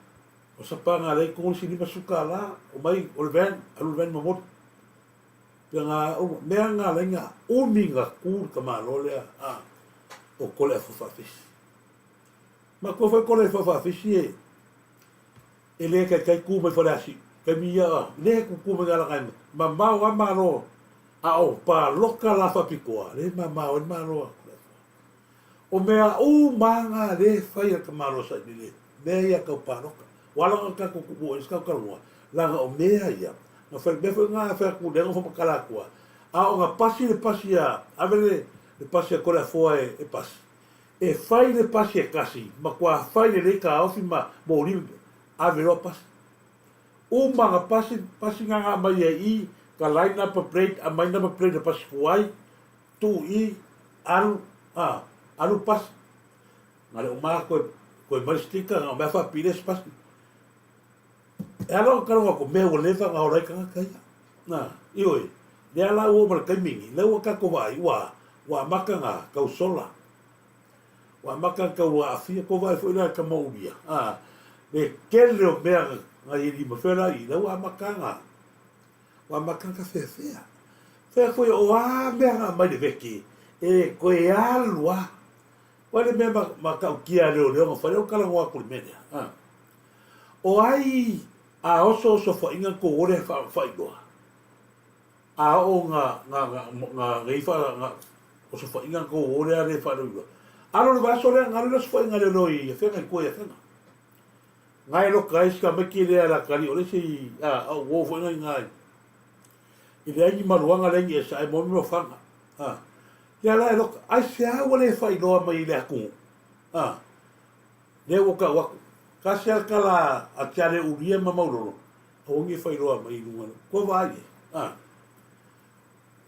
o sapa nga le ko si ni masuka la o mai o ven alu ven mo nga o me nga le nga o minga ku ka ma lo le o ko le fa fis ma ko fa ko le fa fis e le ka ku me fa si ka mi ya le ku me ga la kan ma wa ma ro o pa loka la fa pikoa le ma o ma ro o mea manga le fai ka ma ro sa ni le me ya ka pa loka wala ka ko ko ska ka ro la o mea ya no fa be nga fa ku de no fa kala ku o nga pasi le pasi a vele le pasi ko la fo e pasi e fai le pasi kasi ma kwa fai le ka o fi ma mo ni a velo pasi o manga pasi nga mai i ka line up plate a mai na plate de pasi kuai tu i alu pas ngale o ma ko mai stika nga me fa pile pasi ela ka ko me o leva nga ora ka ioi le ala o mal kamingi le o ka ko vai wa maka nga ka sola wa maka ka wa afia ko vai foi la ka mouria le kele o me nga i mo fera i le wa maka ka fe foi o me nga mai de veki e ko e alwa wale me maka kia le o fa o kala wa ku me o ai oso fa inga ko ore fa idoa o nga reifa nga o so fa inga ko ore ale fa idoa alo le vaso le nga le so fa inga le loi fe nga ko ya fe nga lo kai ska me ki le ala kali ole si wo fo nga i le ai maruanga le ngi sa mo no fa ya la lo ai se a wale fa idoa mai le ku le wo ka wa Kasi kala a tiare uria ma mauroro. O ngi whairoa mai runga. Ko vai.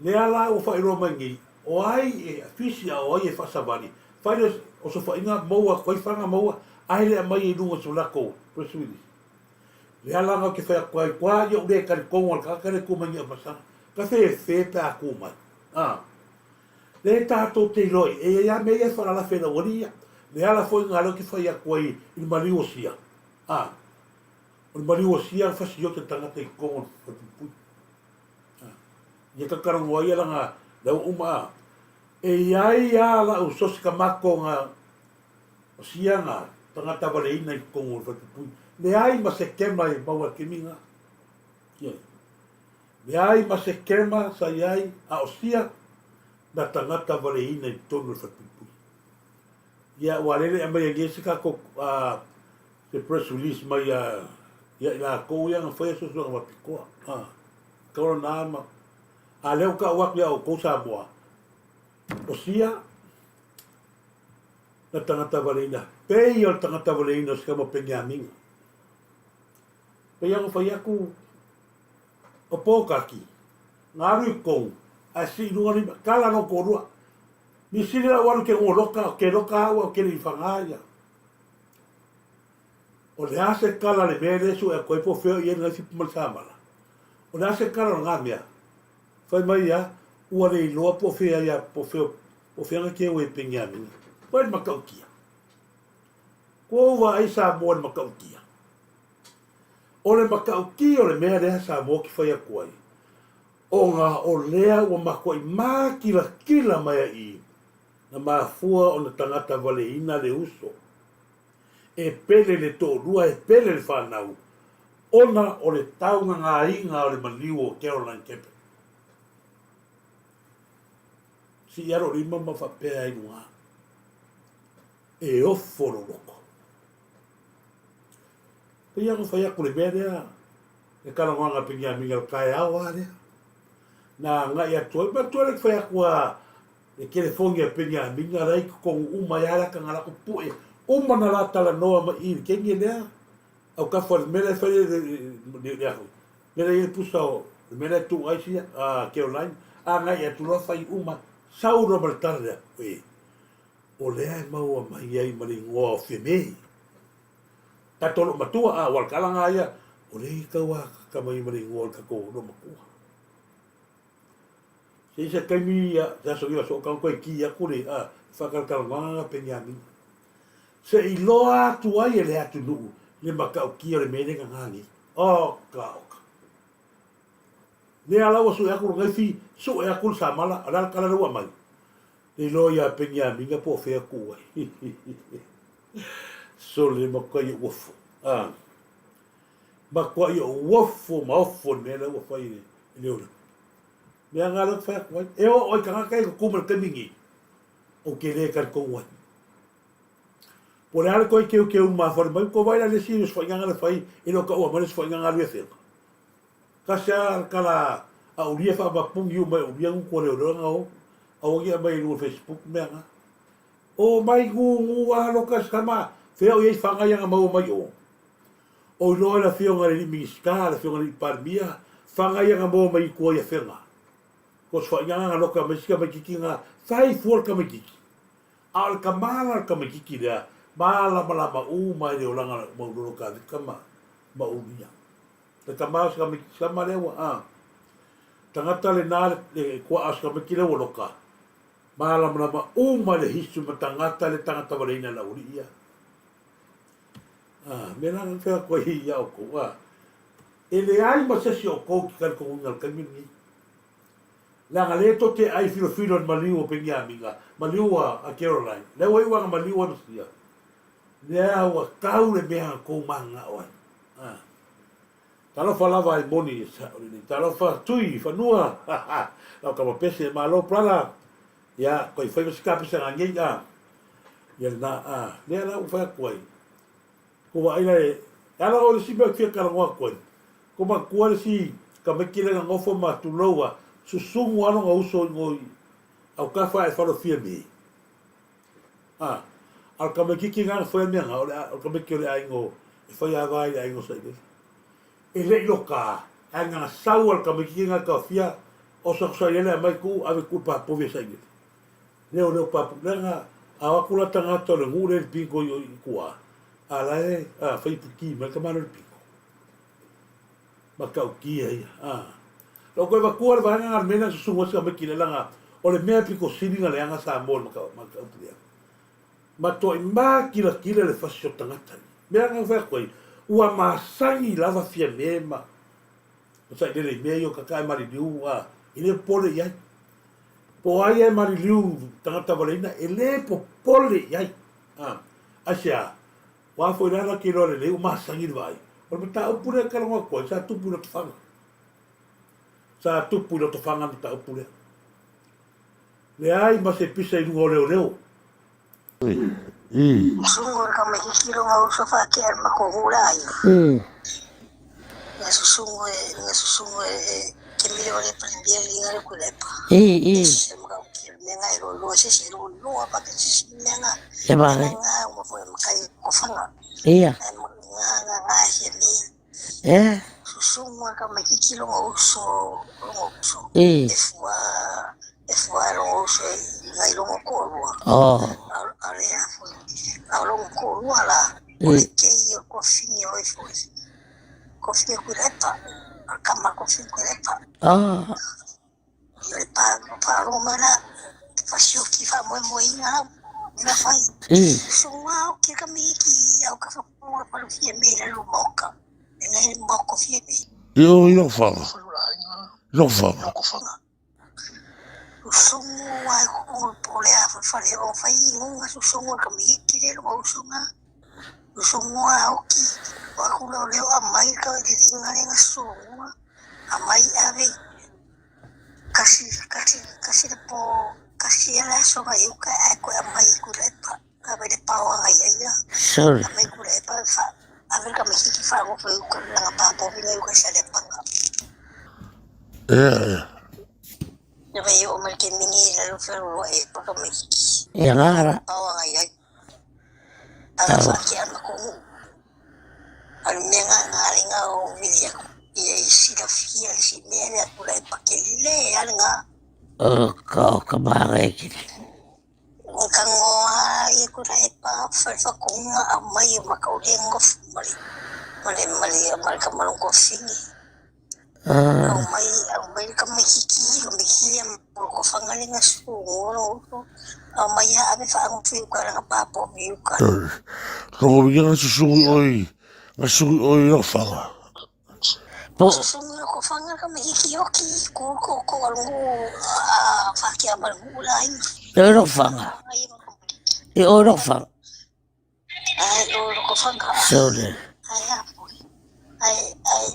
Le ala o whairoa mai ngi. O ai e fisia o ai e whasawani. Whaire o so whainga maua, koi whanga maua. Ai lea mai e runga so lako. Presuili. Le ala ngau ke whaia kwai. Kwa ia ure kari kongo al kakare kumangi a pasanga. Ka whe pā kumai. Le tātou te roi. E ia mea whanala whena waria. Le ala foi ngā rau ki whaia kwai. I mariwa sia. O le mariwa sia whasi o te tangata i kongo whatupui. Ia kakarango ai ala ngā lau uma. E iai ala u sosi ka mako ngā sia ngā tangata waleina i kongo whatupui. Le ai ma se kema i maua keminga. Le ai ma se kema sa iai a o sia na tangata waleina i tonu whatupui. Ia walele a mai a gesika ko the press release mai ia ila ko ia nga foi so so ma pikoa ko na ma a leo ka wa ya o ko sa boa o sia na tangata waleina pe o tangata waleina ska mo penga minga pe ia ko foi aku o pokaki ngaru ko a si ruari kala no ko rua ni sila walu ke loka o ke ni whangaia. O le ase kala le mere su e koe po feo i ena si pumalsamala. O le ase kala ngā mea. Whai mai ia, ua le iloa po fea ia po feo nga ke ue pengia mingi. Koe ni makaukia. Ko wa ai sa mua ni makaukia. O le makaukia o le mea rea sa mua ki whai a koe. O ngā o lea ua makoi mā kila mai a i. Na mafua o na tangata waleina le uso. E pele le tōrua, e pele le whanau. Ona o le taunga ngā inga o le maliu o Caroline Kepe. Si iaro rima ma whapea i nua. E oforo loko. Pe iako whaiaku le merea. E karangoanga pingi a minga kai awa rea. Na ngai atuai, ma tuare whaiaku a e kere fongi a penga minga rai kong uma yara ka ngara ko pue uma na la tala noa ma i kengi lea au ka for mele fere de ako mele i pusa o mele tu ai sia a Caroline a ngai atu lo fai uma sau Robert Tarda o lea mau ma ai mari ngo feme ta tolo matua a wal kala nga ia o le ka wa ka mai mari ngo ka ko no makua se se kaimi ya so yo so kan ko ki ya kuri whakarkara wanga penga mi se i loa tu ai ele atu nu le makau ki o le menenga ngangi o ka le ala wa su ya ku ngai fi su ya ku sa mala ala kala ro mai le loa penga mi nga po fe ku ai so le makai wofu makai wofu ma wofu me le wo fai le o mea ngā lau whaia kuai. E o oi ka ngakai ko kumara kamingi. O ke le kar kongwai. Po le ale koi keu maa whare mai, ko waira le sirius whainga ngā whai, e no ka ua manis whainga ngā lua whenga. Ka sea kala a uria wha mapungi u mai uria ngu kore o ranga o, a ogia mai rua Facebook mea ngā. O mai ngu alo ka skama, whea o iei whangai anga mau mai o. O loa la whionga le mi ska, la whionga le parmia, whangai anga mau mai kua ia whenga. Ko swa nga loka mesika makiki nga sai fuor ka makiki al kamala ka makiki dia mala mala ma u mai de olanga mo loka de kama ma u dia te kamala ka makiki sama lewa tangata le na le ko as ka makiki lewa loka mala mala ma u mai le hisu tangata le tangata waleina la uria mena nga fa ko ia o ko ele ai ma se o ko ki ka ko ngal kamini la ngaleto te ai filo maliu o pengia minga maliu a Caroline le wai wa maliu o sia le wa tau le mea ko manga oi talo falava ai boni talo fa tui fa nua la ka pese malo prala ya ko foi escape se ngenga ya na le la fa koi ko wa ile ala o si be fi ka ngwa koi ko ma ko si ka me kile ngofo ma tu loa susungu ano nga uso ngoi au ka fa e falo fia mi al ka me kiki nga foi me nga al ka me ki le aingo e foi a vai aingo sai de e le loka anga sau al ka me kiki nga ka fia o so so ele mai ku ave ku pa po sai de leo pa nga a wakula tanga to le ngure el pinko yo kuā ala e a fai piki ma ka mano el pinko ma ka ki ai lo ko va kuar va nga mena su mo sa me ki le langa o le mea piko siringa le anga sa mo ma ka pia ma to ma kila le fasio tangata me nga fa ko ua masangi lava fia mema o sa le me yo ka kai mari diu ine pole ya po ai e mariliu tangata valena ele po pole ai asia wa foi nada que lo le uma sangi vai o mata o pure ka ngo ko sa tu pure tfanga sa tu pure tfanga mata o pure le ai ma se pisa i ngo leo Sungur ka me kikiro nga uso fa kier makuhuray. Nga susungo ke milione prendier linga le kulepa. Mga ukir nga irolo se si irolo pa ke si nga. Nga mo foi makai kofanga. Nga heli. Susungo ka me kikiro nga uso. Efua lo uso nga ilongo kolua. Area foi. Along kolua la. Ke yo kofinyo foi. Kofinyo kulepa. Kama kofinyo kulepa. Yo le paro mara. Fasyo ki fa mo inga. Na fai. Sunga o ki kami ki au ka fa mo pa fie me la moka. Nga ni moko fie me. Yo no fala. No fala. Sungu ai ko pole a fa le o fai nga sungu kami ki le lo sunga. Sungu au ki wa ku lo le a mai ka de dinga nga sungu. A mai ave kasi po kasi ala so mai ka ko a mai ku le pa ka be pa wa ya Sorry. mai ku le pa fa a ver kami ki fa ko ko la pa po vi le ko sa le pa Yeah. na ba yo mal ke mingi la lo fa ro e pa kami Ngara. pa wa ya ala fa ki an ko al menga nga o vidia e si la fia si mera ku le pa ke le nga Ka bare ki. Kangoa i kurai pa fa kunga amai makaulengo mali kamalong ko fingi amai kamikiki ko fangaling asungo amai ave fa ang fiu ka papo miu ka Ko bigyan susungi oi no fala. susungo ko fangal kamikiki yoki ko alungu fa kia malulai No fala. E o no fala. ko fanga Sorry. ai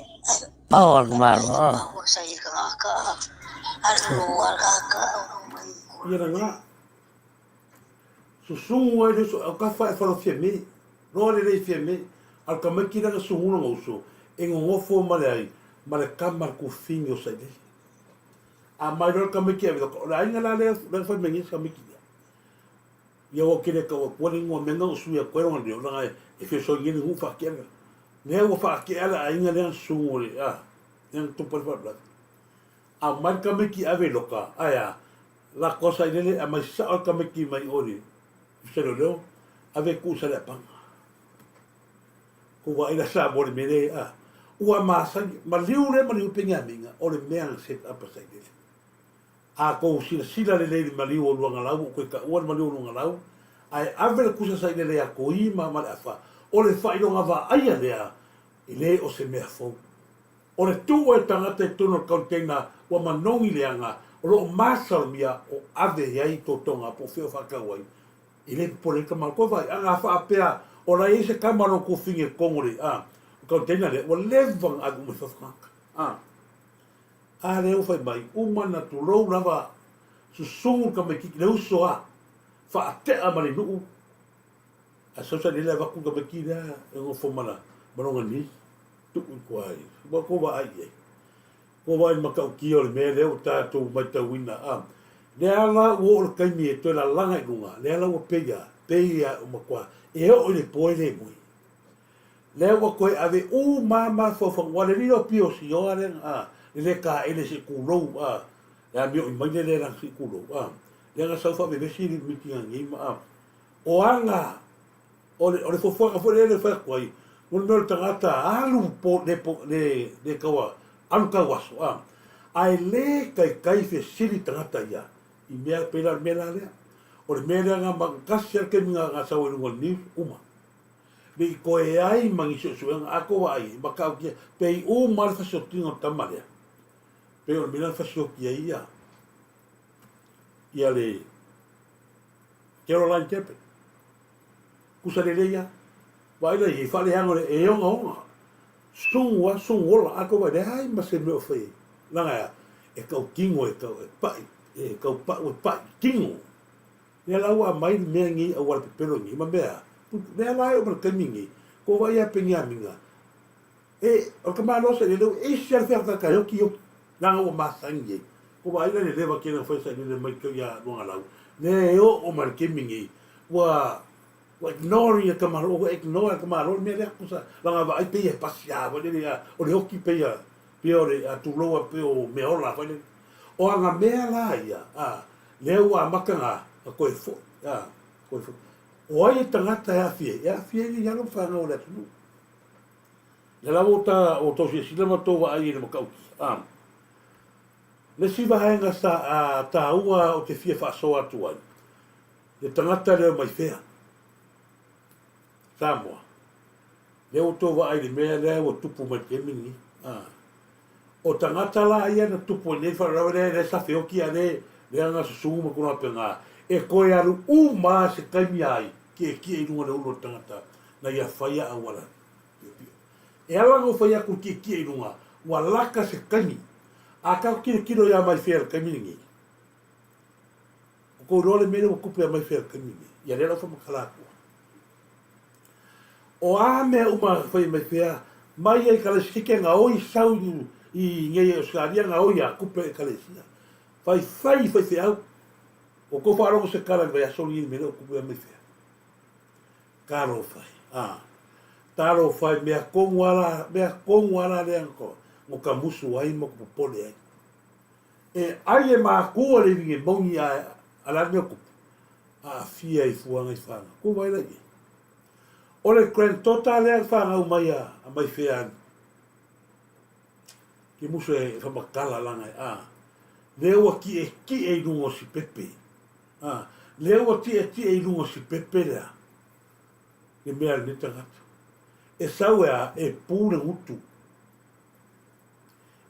Power maro. Saya ka luar ka ia nga susungu ai so ka fa lo fie me no le fie me al ka me ki na sungu no uso en ngo fo male kamar ku fingo sai de a mai ro ka me ki ko la inga la le fa me ngi ka me ki yo ke le ko ko ni ngo me no su ya ko ro ndio la e fe so ngi ngu fa ke ne wo fa ke ala inga le sungu le en tu por favor a mai ka me ki ave loka aya la cosa ile a mai sa ka me ki mai ori se lo leo ave ku sa la pan ko wa ila sa bo me le ua masa ma liu pinga minga o le mea set up sa ile a ko sila le ma liu o luanga lau ko ka ua ma liu luanga lau ai ave ku sa ile a ko i ma afa o le fa ilo ngava ai le ile o se mea fo o le tu e tangata e tono container ua manongi leanga o lo masa mia o ave yai to tonga po feo whakawai ile po le kamal ko vai anga fa apea o la ese kamaro ko finge kongore container le o levang a mo fa le o fai mai umana tu lo lava su sungu ka me ki le uso fa te amali nu a so sa le va ku ka me ki da e o fo mana maronga ni tu ko ai ba ko ba ai ko ba ma ka ki o me le o ta tu mai ta wina le ala o kai mi to la langa lunga le ala o pega peia uma kwa e o le poile mui le wa koe ave mama fo wale ni o pio si o ale le ka ele se kulo ya mi o mai le la si kulo le nga sa fa be si mi ti ngi o anga o le fo fo le fa koi un no tangata alu po le kawa alu kawaso ai le kai fe sili tangata ya i mea pela mela lea o le mea nga makasi al ke minga nga sawe ngol ni uma me ko e ai mangi so ako ai makau kia pe i mal fa so tingo tamalea pe o mina fa so kia ia le Caroline Tepe kusare leia vai le fa le hangole e onga sungwa ako vai ai ma se me fe langa e kau kingo e kau pai e kau pa kingo le la wa mai me ngi a wa pero ngi ma bea le la o mal kamingi ko vai a penga minga e o ka malo se le e ser ferta ka yo ki yo la o ma sangue ko vai le va que no foi sa le mai que ya no ala le o mal kamingi wa ignore ka malo ignore ka malo me le cosa la va ai pe pasia va le o le oki pe ya piore a tu loa pe o me ola vai o anga mea la ia le wa makanga a koe fo koe fo o ai tangata e afie ni ya no fa no le tu le la vota o to si le mato va ai le makau le si va hanga sa ta ua o te fie fa so atu ai le tangata le mai fea Samoa le o to va ai le mea le o tupu mai te mingi o tangata la ia na tupu nei fa le sa feoki ane le anga susuma kuna penga e koe aru ma se kaimi ai ki e inunga le uno tangata na ia whaia a wala e ala ngo whaia ku ki e inunga wa laka se kaimi a ka kiro ia mai whea kaimi ningi ko role mene o kupe a mai whea kaimi ningi ia rera wha makalaku o me uma whaia mai whea mai ai kala skike nga oi sauru i ngei o skaria nga oi a kupe e kalesia fai fe au o ko faro se kala vai soli ni meno kupe me fe karo fai taro fai me kongwala le anko mo kamusu ai mo ko pole ai e ai e ma ko le vinge bongi ala me ko fia i fuanga i fanga ko vai la o le grand total le fanga o mai a mai fe an ki musu e fa makala langa leo ki e lungo si pepe leo ti e lungo si pepe la e mea ni tangata e saua e pure utu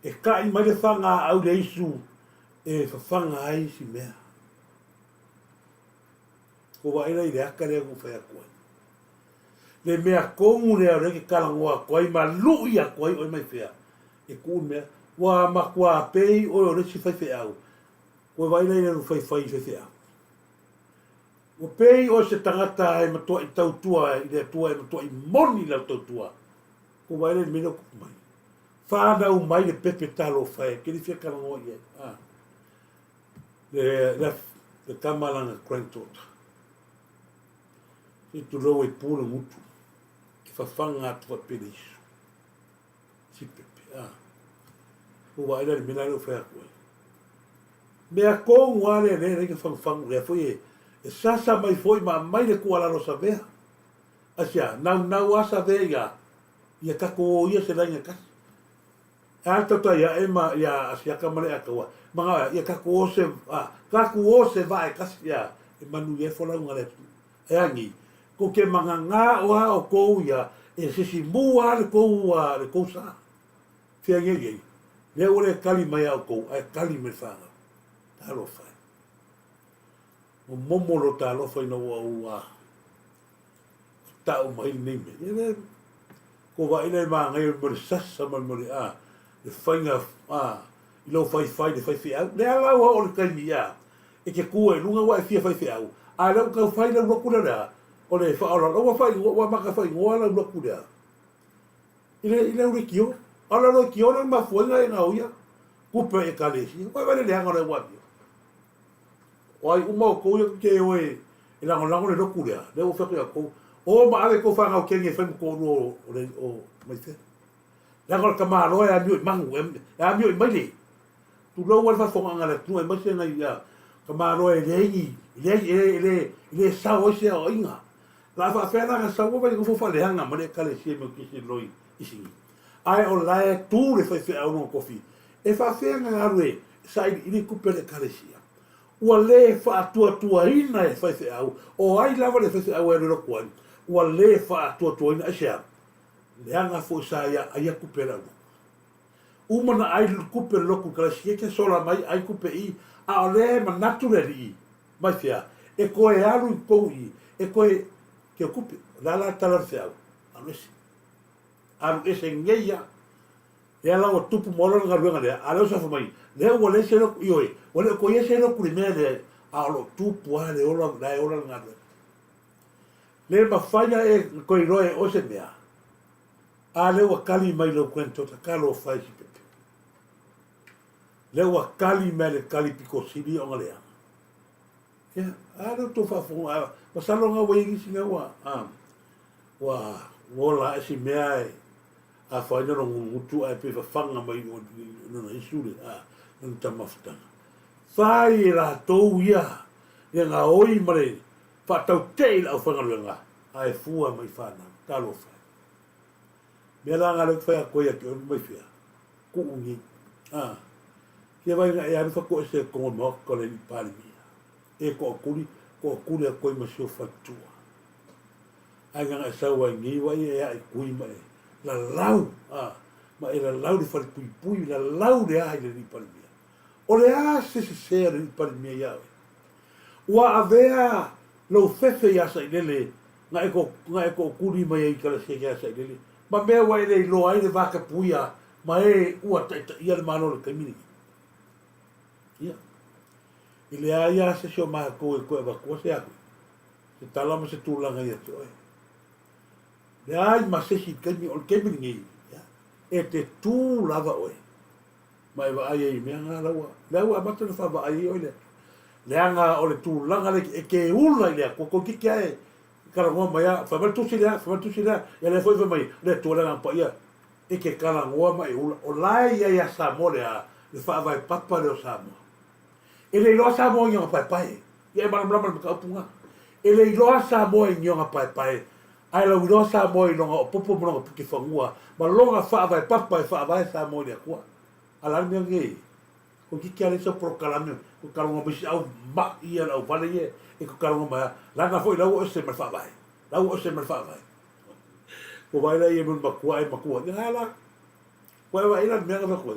e ka i mai le whanga au le isu e whanga ai si mea ko wa ina i le aka lea ku whaya koe le mea kongu lea reke kalangoa koe ma lui a koe oi mai whea e ku mea wa makua pei o le si fai au ko vai nei no fai au o pei o se tangata e matua i tau tua i le tua e matua i moni la tau tua ko vai nei mino mai fa na mai le pepe talo fai ke li fia no ye le kamalanga krantot i tu lo e pula mutu ki fa fanga tu pelis si pepe o vai le mina lo fa ko mea ko ngale le ke fang le foi e sasa mai foi ma mai le kuala lo sabea asia na asa vega ia ka ko ia se langa ka alto to ia ema ia asia ka male akwa manga ia ka ko se vai ka ia e manu ia fola ngale e angi ko ke manga nga o ko ia e se si mua le ko sa fia ngege le ole kali mai au ko ai kali me fa talo fai o momolo talo fai no ua tau mai nei me ko va ile ma ngai mo sassa mo le fainga i lo fai de fai au le ala o le kai mia e ke ku e lunga wa fai au a lo ka fai le lo kula o le fa o lo fai wa ma ka fai wa lo kula ile o kio ala lo kio na ma fuenga e na uia kupe e kalesi o vale le hanga le wa wai uma ko yo ke oe e lango le roku lea le o whaki a kou o ma ave ko whanga o kengi whamu ko no o mai te lango ka maro e a miu i mangu e a miu i maile tu lau wale whafonga ngale tu e maise ngai ia ka maro e le sao o se o inga la whawhena ka sao o vai ko whaleanga ma le kale se me kisi loi isingi ai o lae tu le whaiwhi au no kofi e whawhenga ngarue sa ili kupe le kale sia ua le whaatua ina e whaiwhi au o ai lava le whaiwhi au e rero kuan ua le whaatua ina e sea le anga fo sa ia aia kupe la umana ai kupe loku kala sia ke sola mai ai kupe i a o le manatu le i mai fia e koe alu i pou i e koe ke kupe la tala fiau alu ese ngeia e ala o tupu molo nga ruenga lea ala sa mai le o le se no ioi o le ko yese no primere le a lo tupu ale ola la ola nga le ma fanya e ko i roe o se mea a le o kali mai lo kwento ta kalo fai si pepe le o kali mai le kali piko sibi o ngalea ya a lo to fa fo a pasalo nga wei si nga wa wola si mea a whaina no ngutu ai pe whanga mai no na isure no tamafutanga. Whai la tau ia e ngā oi mare whatau tei lau whangaruenga ai fua mai whana talo whai. Mea la ngā rek whai a koia ki onu mai whia ku ungi kia vai ngā e arufa ko e se kongo moa ko le ni pari mia e ko a koi masio whatua. Ai ngā sau ai ngi wai e ai kui mai la lau ma e la lau de fare pui la lau de ai le palmia o le a se le palmia ia wa avea lo fefe ya sai lele nga e ko kuri mai ai kala se ya sai lele ma me wa le lo ai de vaca puia ma e ua ia le mano le kamini ia ile ai se sio ma ko va ko se a se talama se tu langa ia to le ai ma se si kemi o kemi ngi e te tu lava oe mai va ai me nga lawa ma te fa va ai oe le anga o le tu langa le e ke ula le ko ki ke kala ngo mai fa tu si la e le foi mai le tu langa pa ia e ke kala ngo mai o lai ia sa mo le fa vai papa le sa mo e le lo sa mo ngi pa pa e ma ka punga e le lo sa mo ngi pa pa ai la ulo sa moi longa popo mo ki fangua ma longa fa vai papa fa vai sa moi le kwa ala me ngi ko ki kale so proclame ko kalonga bisi au ma ia au vale e ko kalonga ma la na foi la o se me fa vai la o se me fa vai ko vai la e mo ma kwa ni hala ko vai la me nga ko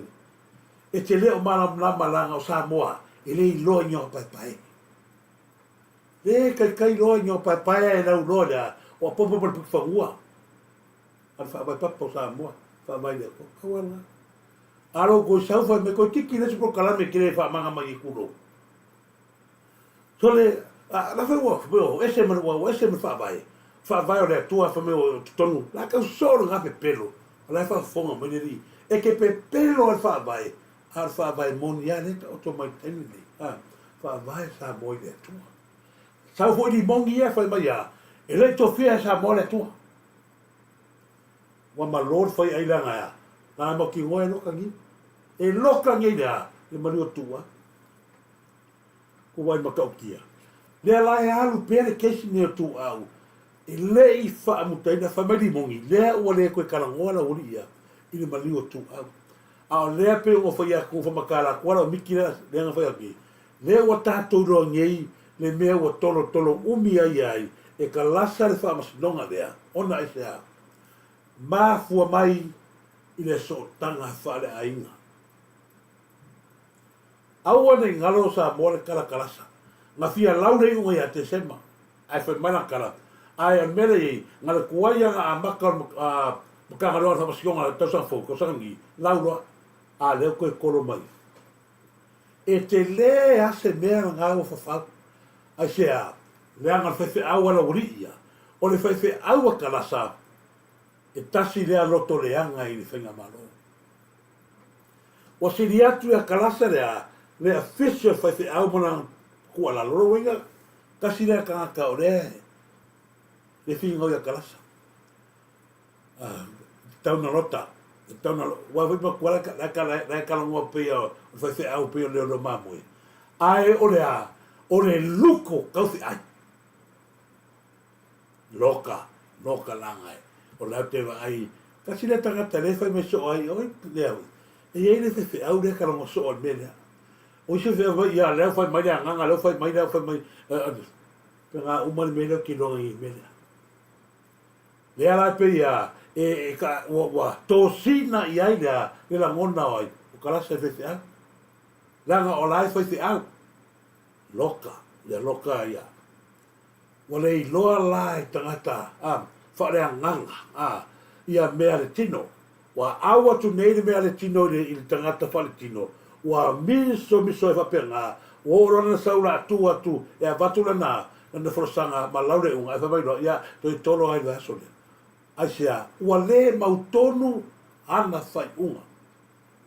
e te le o mala mala o sa moa e le lo nyo pa pa e kai lo nyo pa pa e la lo la o popo por fangua al fa vai papo sa mo fa vai le ko kawana aro ko sa fa me ko tiki le pro kala me kire fa manga mai kulo sole la fa wo ese me fa vai le tua fa me o tonu la ka solo nga pe pelo la fa fonga me ri e ke pe pelo al fa vai mondiale to mai tenni fa vai sa mo le tua sa fo di mongi e fa mai ya e le to fia sa mole tua wa ma lord foi ai la nga na mo ki ngoi no kangi e lo kangi da le mario tua ko vai ma kaukia le la e alu pere ke si ne tu au e le i fa mutai na family mongi le o le ko kalangola uria i le mario tu au le pe o foi a ko fa makala ko la mikira le nga foi aki le o tato ro ngei le me o tolo umi ai e ka lasa le wha masinonga lea, ona e sea. Mā fua mai i le so tanga whare a inga. Aua nei ngalo sa mōre kala kalasa. Ngā fia laure unga ia te sema. Ai whai mana kala. Ai an mele i ngale kuaianga a makaroa sa masinonga tausa fō, ko sangi, laura a leo koe koro mai. E te le ase mea ngā ua whawhau. Ai sea, le anga whaiwhi aua la uria, o le whaiwhi aua kalasa, e tasi lea loto le anga i le whinga malo. O siri atu a kalasa lea, lea fisio whaiwhi au mana kua la loro winga, kasi le ka o le fingo ia kalasa tauna lota tauna wa vai ma kwala la ka longo pe o fa se au pe le mamui ai o le luko kausi ai loka langa o la te ai kasi le tangata le fai me so ai oi le au e ai le se au le ka longo so o mele o se vai ia le fai mai nga le fai mai penga umar mele ki lo i mele le ala pe ia e ka wa tosina i ai le la ngona ai o kala se fe a langa o lai fai se au loka ia wale i loa lai tangata fa le nganga ia mea le tino wa awa tu nei le mea le tino i le tangata fa le tino wa miso e fa penga o rona saula atu e avatu lana na forsanga ma laure unga e fa mai ia to tolo ai la sole asia wale mautonu ana fai unga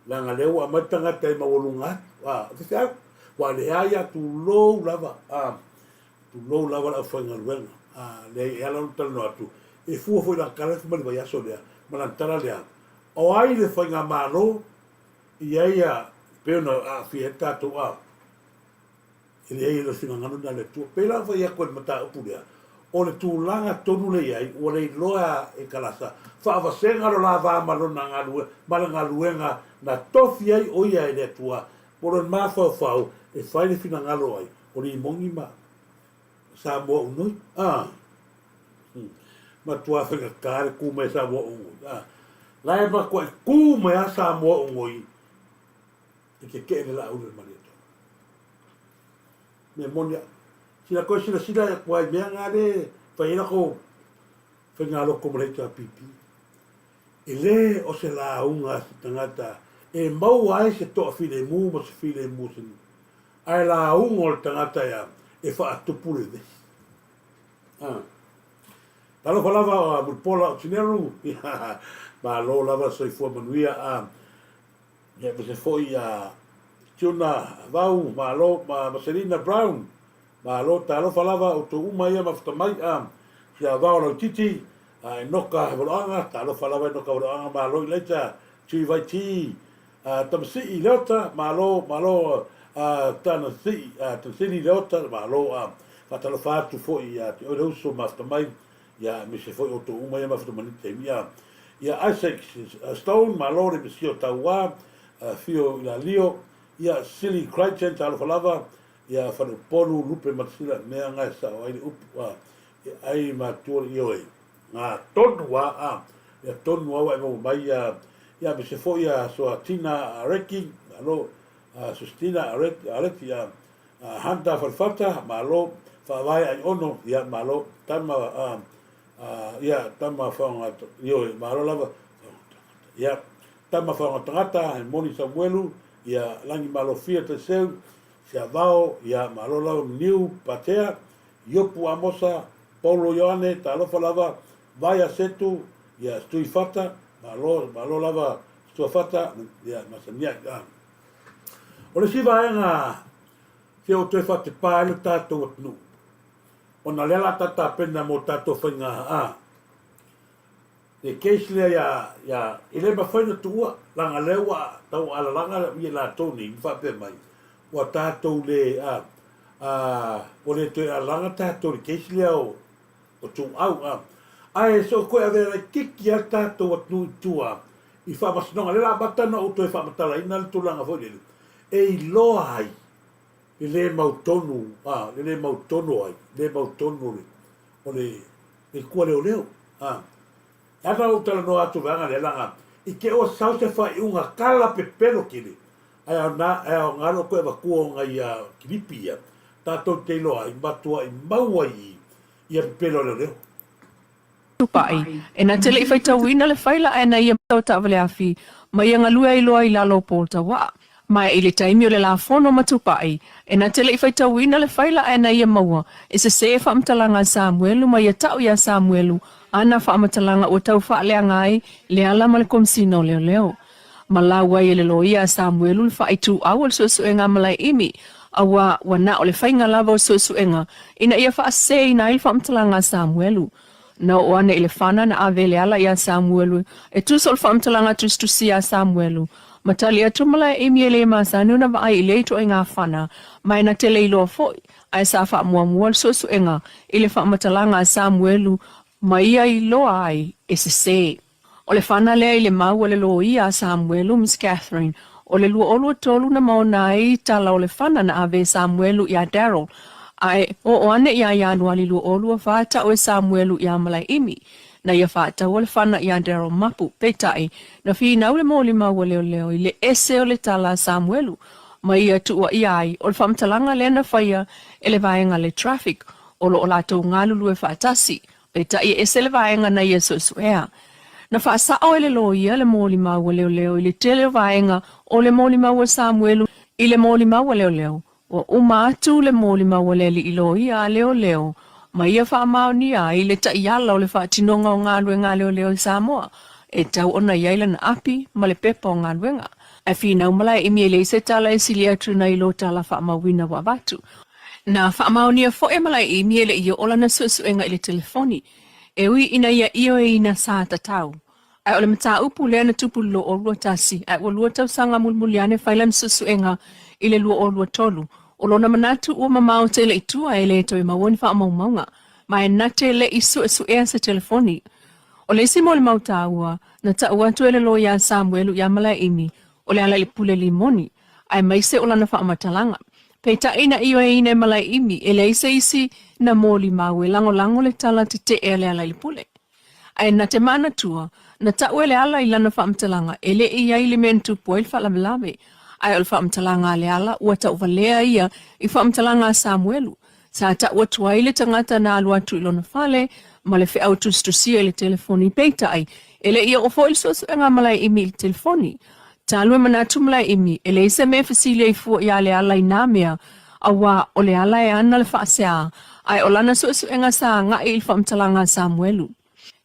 langa le wa matanga te mawolunga fisa wale aya tu low lava la fanga luenga le ala tano atu e fu foi la kala fu mai ya sole malantara le o ai le fanga malo ia pena fieta to ele lo singa ngano na le tu pela fa ia ko mata upulia o le tu langa tonu le ai o le loa e kalasa fa va senga lo lava malona ngalu malanga luenga na tofi ai o ia e le tua por el mafa fa e fai le fina ngalo ai o le mongi ma sa mo unoi ma tua fa ka ku me sa mo la ma ko ku me sa mo ngoi ke la ule marito me monia sila ko sila ko ai me ngale fa ina ko fa ngalo ko mole ta pipi ele o se la unga tangata e mau ai se to file mu mo se file mu sin ai la unga tangata ya e fa tu pure de talo falava mo pola chineru ma lo lava so fo manuia ya se foi tuna vau ma Selina Brown ma lo talo falava o to uma ia mafta mai sia vau lo titi noka volanga talo falava noka volanga ma lo lecha chi vai ti tamsi ilota ma lo tana si tamsi ilota ma lo fatalo fatu foi o lo so mafta mai ya mi se foi o to uma ia mafta mai te ia Isaac Stone ma lo le sio tawa fio la lio ia silly Christchurch alfalava ia fanu polu lupe matsila mea ngai sa ai upa ai ma tuor ioi nga tonu wa ia tonu wa mo mai ia be se foi so Tina Areki alo Sustina Areki ia handa farfata ma lo fa vai ai ono ia ma lo tama ia tama fanga ioi ma lo lava ia tama fanga tangata moni Samuelu ia langi malofia te seu sia vao ia malolo niu patea iopu amosa Paulo Ioane talofa lava vai a setu ia stui fata malo lava stui fata ia masania o le siva enga se o te fate pa le tatou atnu ona lela tata pena mo tatou whainga e keisle ya ile ba foi na tua langa lewa tau ala langa mi la toni fa pe mai wa tato le o le te langa tato keisle o tu au ai so ko ave la kiki ya tato wa tu tua i fa mas no la batana o to fa matala ina tu langa foi e lo ai ile mautonu ile mautonu ai le mautonu o le ko le leo Ata o tala no atu vanga le langa. I ke o sau se fai unga kala pe pelo kini. Ai o ngaro koe wa kua ngai kiripia. Tato te loa i matua i maua i pelo leo leo. Tupai. E na tele i fai tauina le faila e na ia tau tawale afi. Ma ia ngalua i loa i lalo polta wa. Ma i le taimi o le la fono matupai. E na tele i fai tauina le faila e na ia maua. E se se fa mtalanga Samuelu ma ia tau ia Samuelu. Ana fa amatalanga o tau fa le ngai le ala mal komsino leo. Malawa ye le loia Samuelu fa itu awal so enga malai imi. awa wana o le whainga lava o suenga ina ia whaase ina ili whaamtalanga Samuelu. Na o ane ile whana na avele ala ia Samuelu. E tusol whaamtalanga tustusia Samuelu. Matali atumala e miele masanu na vai ile to inga whana. Mai na tele ilo foi. Ai sa wha muamua suenga ile whaamtalanga Samuelu. Mai ia ilo ai e se. O le whana lea ile mau o le lo ia Samuelu Miss Catherine. O le lua olua tolu na maona ai tala o le whana na ave Samuelu ia Daryl. Ai o ane ia ianua li lua olua whata o e Samuelu ia malai imi. Na ia whata o le whana ia Daryl mapu peitai. Na whina ule mo li mau o leo leo i le ese o le tala Samuelu. Ma ia tua ia ai o le whamtalanga le na whaia e le vaenga le traffic. O lo o lato ngalulu e whatasi. Peitai ese le vaenga na ia suea. Na whaasao ele lo ia le mōli mau leo leo i le tele o vaenga o le mōli mau Samuelu i le mōli mau leo leo. O umatu le mōli mau leli i lo ia leo leo. Ma ia whaamau ni a i le taiala o le whaatinonga o ngā leo leo i Samoa. E tau ona iaila na api ma le pepa o ngā luenga. E whina umala e miele i se tala e sili atu na i lo tala whaamawina wa watu. Na whaamau ni a fo e malai i miele i o ola na suenga i le telefoni. E ui ina ia io e ina sa tatau. Ai ole mata upu le na tupu lo o lua tasi. Ai o lua tau sanga mulmuliane whailan suenga i le lua o lua tolu. O lona manatu ua mamau te le itua e le toi mawoni wha maunga. Ma e nate le i suea sa telefoni. O le isi mo le mauta ua, na ta ua tu ele lo ia Samuelu ia mala imi. O le ala li pule limoni. Ai maise o lana wha matalanga. Peita ina iyo e ina mala imi. E le isi na moli mawe lango le tala te e le ala li pule. Ai na te mana tua. Na ta'u ele ala i lana whaamtalanga, ele ia ili mentu po il whalamlawe. Ai ol whaamtalanga le ala, ua ta'u valea ia i whaamtalanga Samuelu. Sa ta'u atua ile tangata na alu atu ilona whale, ma le whiau tustusia ili telefoni peita ai. Ele ia ofo il sosu e ngā malai imi ili telefoni. Ta alue manatu malai imi, ele isa me fasilia i fua ia le ala i nāmea, awa o le ala e ana le whaasea, ai o lana sosu e ngā sa ngā ili whaamtalanga Samuelu.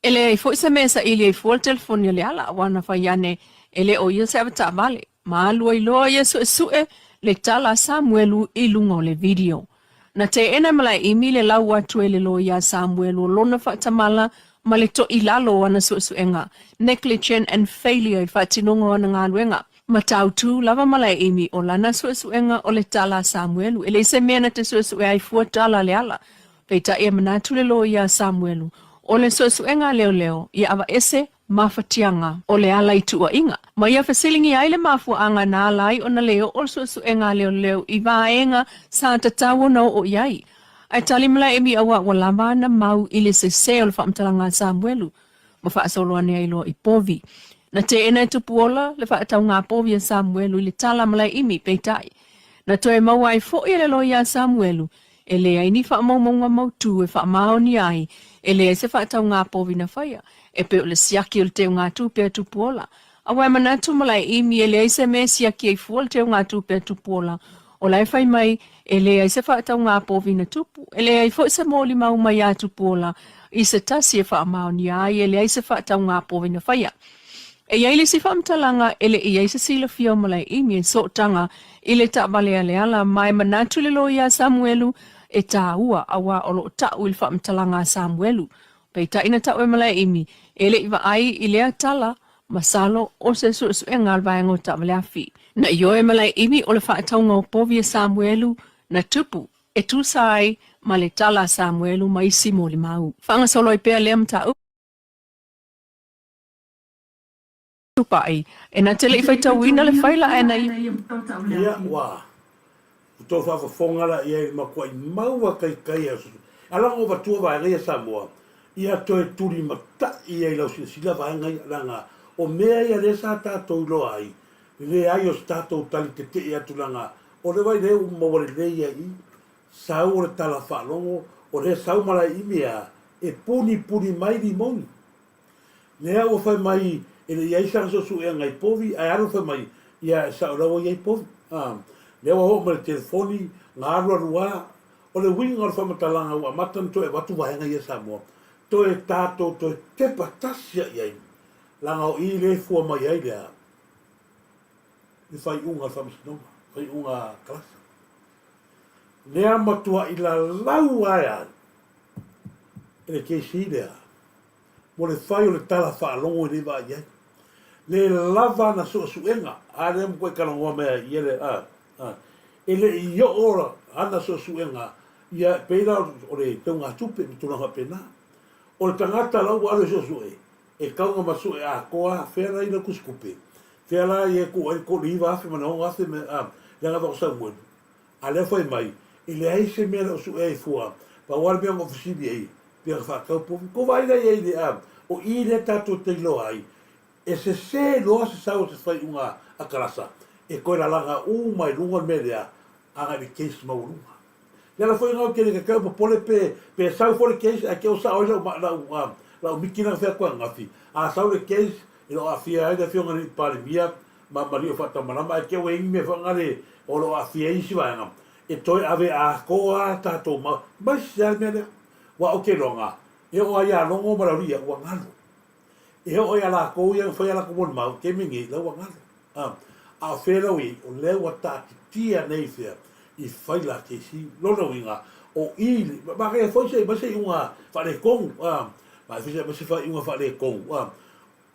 Ele ai fo isa mesa ili ai fo telefoni le ala wana faiane ele o ia se avata vale ma lua i loa ia sue le tala Samuelu i lunga o le video. Na te ena malai imi le lau atu ele lo ia Samuelu lona whaatamala ma le to i lalo wana suenga negligent and failure i whaatinonga wana ngānuenga. Ma tautu lava malai imi o lana suenga o le tala Samuelu ele se mena te sue ai fua tala le ala peita e manatu le lo ia Samuelu. O le suenga leo leo, ia awa ese mawhatianga o le ala i tua inga. Ma ia whasilingi ai le mafuanga nā lai o na leo o suenga leo leo i vaenga sa tatawa no o iai. Ai tali mala emi awa walama na mau i le se o le whaamtalanga Samuelu. Ma whaasoloa nea ilo i povi. Na te ena tupuola le whaatau ngā povi a Samuelu i le tala mala imi peitai. Na toe mau ai fo i le lo ia Samuelu. E le ai ni whaamaunga mautu e whaamao ni ai. E le se whaatau ngā povi na whaia. E pe o le siaki o le teo ngā tūpea tupuola. Awa manatu malai imi e le se me siaki e fuol teo ngā tūpea tupuola. O lai whai mai e le ai se whaatau ngā povi na tupu. E le ai fo se mōli mau mai a tupuola. I se tasi e whaamao ni ai e le ai se whaatau ngā povi na whaia. E iai le si whaamtalanga e le iai se sila fio malai imi e sotanga i le tabalea le ala mai manatu le lo ia Samuelu e tā ua awa o lo tau il whaamtalanga Samuelu. Pei ta ina tau e malai imi, ele iwa ai i lea tala, masalo o se suenga alvaengo tabalea fi. Na io e malai imi o le whaataunga o povia Samuelu na tupu e tu sai ma le tala Samuelu ma isi mo li mau. Whanga solo i pea lea mtau. Tupai, e na tele i whaitau ina le whaila e na i. Ia, wā. Tō whawhawhongara i e makua i maua kai asu. Alanga o watua vaenga Samoa. Ia toe turi mata i e lau sila vaenga i alanga. O mea ia le sa tātou loa ai. Le ai o tātou tali te te atu langa. O le vai leo mawale le ia i. Sau o le tala whalongo. O le sau mara i mea. E puni mai di moni. Lea o whai mai. E le iai sa so e ngai povi. Ai aro whai mai. Ia sa o rawa iai povi. Lea o ma le telefoni. Ngā rua. O le winga o le whamatalanga ua matan to e watu vaenga i e Samoa. To e tātou to e te patasia iai. Langa o i le fua mai ai lea. I whai unga whamasinonga. Whai unga klasa. Lea matua i la lau aia. Ele ke si lea. Mo le whai o le tala whaalongo i lewa i ai. Le lava na suenga. A le mo koe karangoa mea i ele ele i o ora ana suenga. Ia peira o le taunga tupe mi tunanga pena. O le tangata lau alo sue. E kaunga masue a koa whera i na kuskupe. Whera i e ko liwa afe mana honga afe me langa toko Samuel. A le whai mai. I le aise mea le o sue e fua. Pa wale mea ngofisiri ei. Pia whakau po. Ko vaina i ei le o i le tato te ilo ai. E se loa se sau se whai unga a karasa. E koe la langa mai lunga me lea. Anga ni keisi maurunga. Nela foi ngau kele ka kau pole pe sau for case a ke o sa o la mikina fa kwa ngafi a sau le case i lo afia ai da fio ngani pale mia ma mario fata mana ma ke we me fa ngale o lo afia i si va ngam e toi ave a ko a ta to ma ya me wa o ke longa e o ya longo ma ria wa ngalo e o ya la ko ya foi la ko mon ma ke mingi la wa ngalo a fera wi o le wa ta tia nei fia i fai la ke si lona winga o ili ma ke foi sei unga fa le kong ma se fai unga fa le kong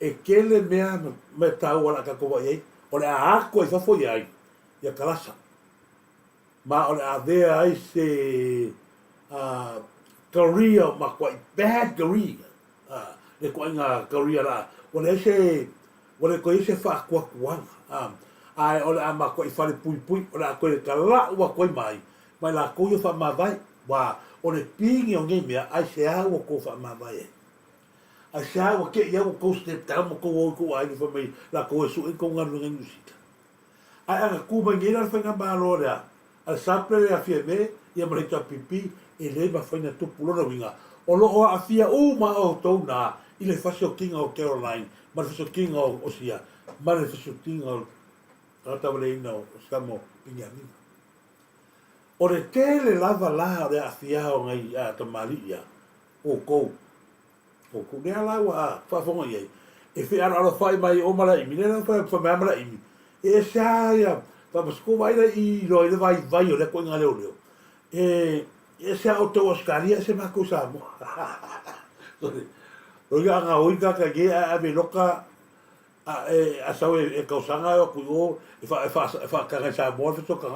e kele mea me tau ala ka ko vai o le a ko i fa foi ai ya kalasa ma o le a ve ai se Korea ma quite bad Korea le ko nga Korea la o le ko se fa kwa ai o le ama ko i fale pui o la ko le kala wa ko mai la ko yo fa ma vai wa o le pingi o ngi mea ai se a o ko fa ma vai ai se a o ke ia ko step ta mo ko ai fa mai la ko su ko nganu ngi musika ai anga ku ba ngi la fa nga ba lo ya al saple le afia me ia mo le ta pipi e le ba fa na tu pulo na winga o lo o afia o ma o to na i le fa so king o Caroline ma fa so king o sia ma le fa so king o Rata wale ina o skamo pinga mina. O re tele lava la o re afia o ngai a tamali ia. O kou. O kou nea lawa a whafonga iei. E whi ana fai mai o mara imi. Nena whai mea mara imi. E sa ia. Whapasko waira i roi le vai o le koe ngā leo leo. E sa o tau askaria se mako sa mo. Roi a ngā hoi kaka ge a me loka a sau e kausanga o ku e fa ka sa mo fa to ka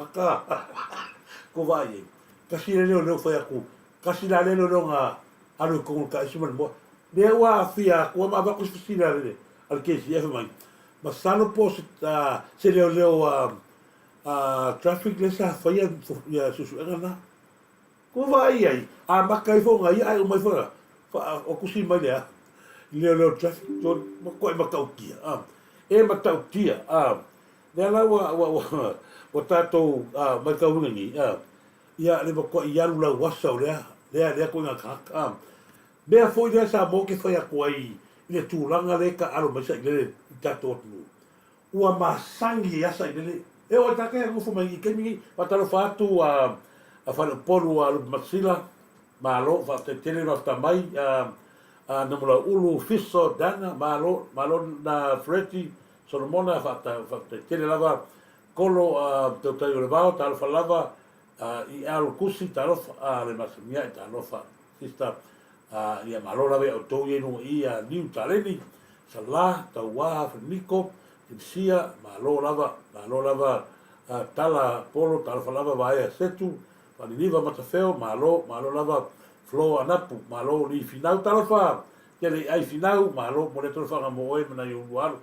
ko vai kasi le foi aku kasi la le no nga alu ko ka isi mo le wa fia ko ma ba ku si la le al ke si e mai ma sano post se le traffic le sa foi ya su na ko vai ai a ma kai fo nga ai o mai fo o ku si mai le traffic to ko ma ka ukia e ma ta ukia le la wa tato ma ka ungi ia le ko ia la wasa le ko nga ka be foi le sa mo ke foi a ko ai le tu langa le ka alo ma sa le tato tu ua ma sangi ya sa le e o ta ke mo fo mai ke mi pa ta fa tu a fa le polu a masila ma lo fa te tele no ta mai na mula ulu fiso dana malo na freti solomona fa tele lava kolo te te le va ta fa lava i al kusi ta le masimia ta fa sista ia malo lava o to ye no ia niu taleni sala ta wa niko sia malo lava tala polo ta fa lava vai setu fa liva matafeo malo lava Flo anapu malo li finau talofa kele ai finau malo mo le talofa mo e mana yo luar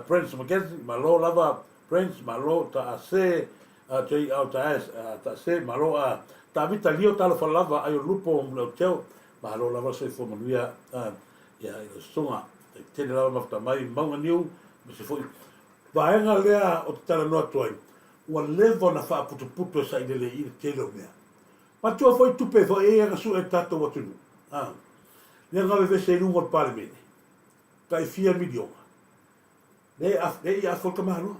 Prince Mackenzie malo lava Prince malo ta ase te au ta se malo ta vita lio talofa lava ai lupo mo teo malo lava se fo mo ia ia songa te lava mafta mai manga niu se fo vaenga lea o tala no toi o levo na fa putu sa ile i te lo mea ma tua foi tupe foi e nga su e tato watu nu. Ne nga ve se nu mot parlemene. Tai 4 miliona. Ne a folka mahalo.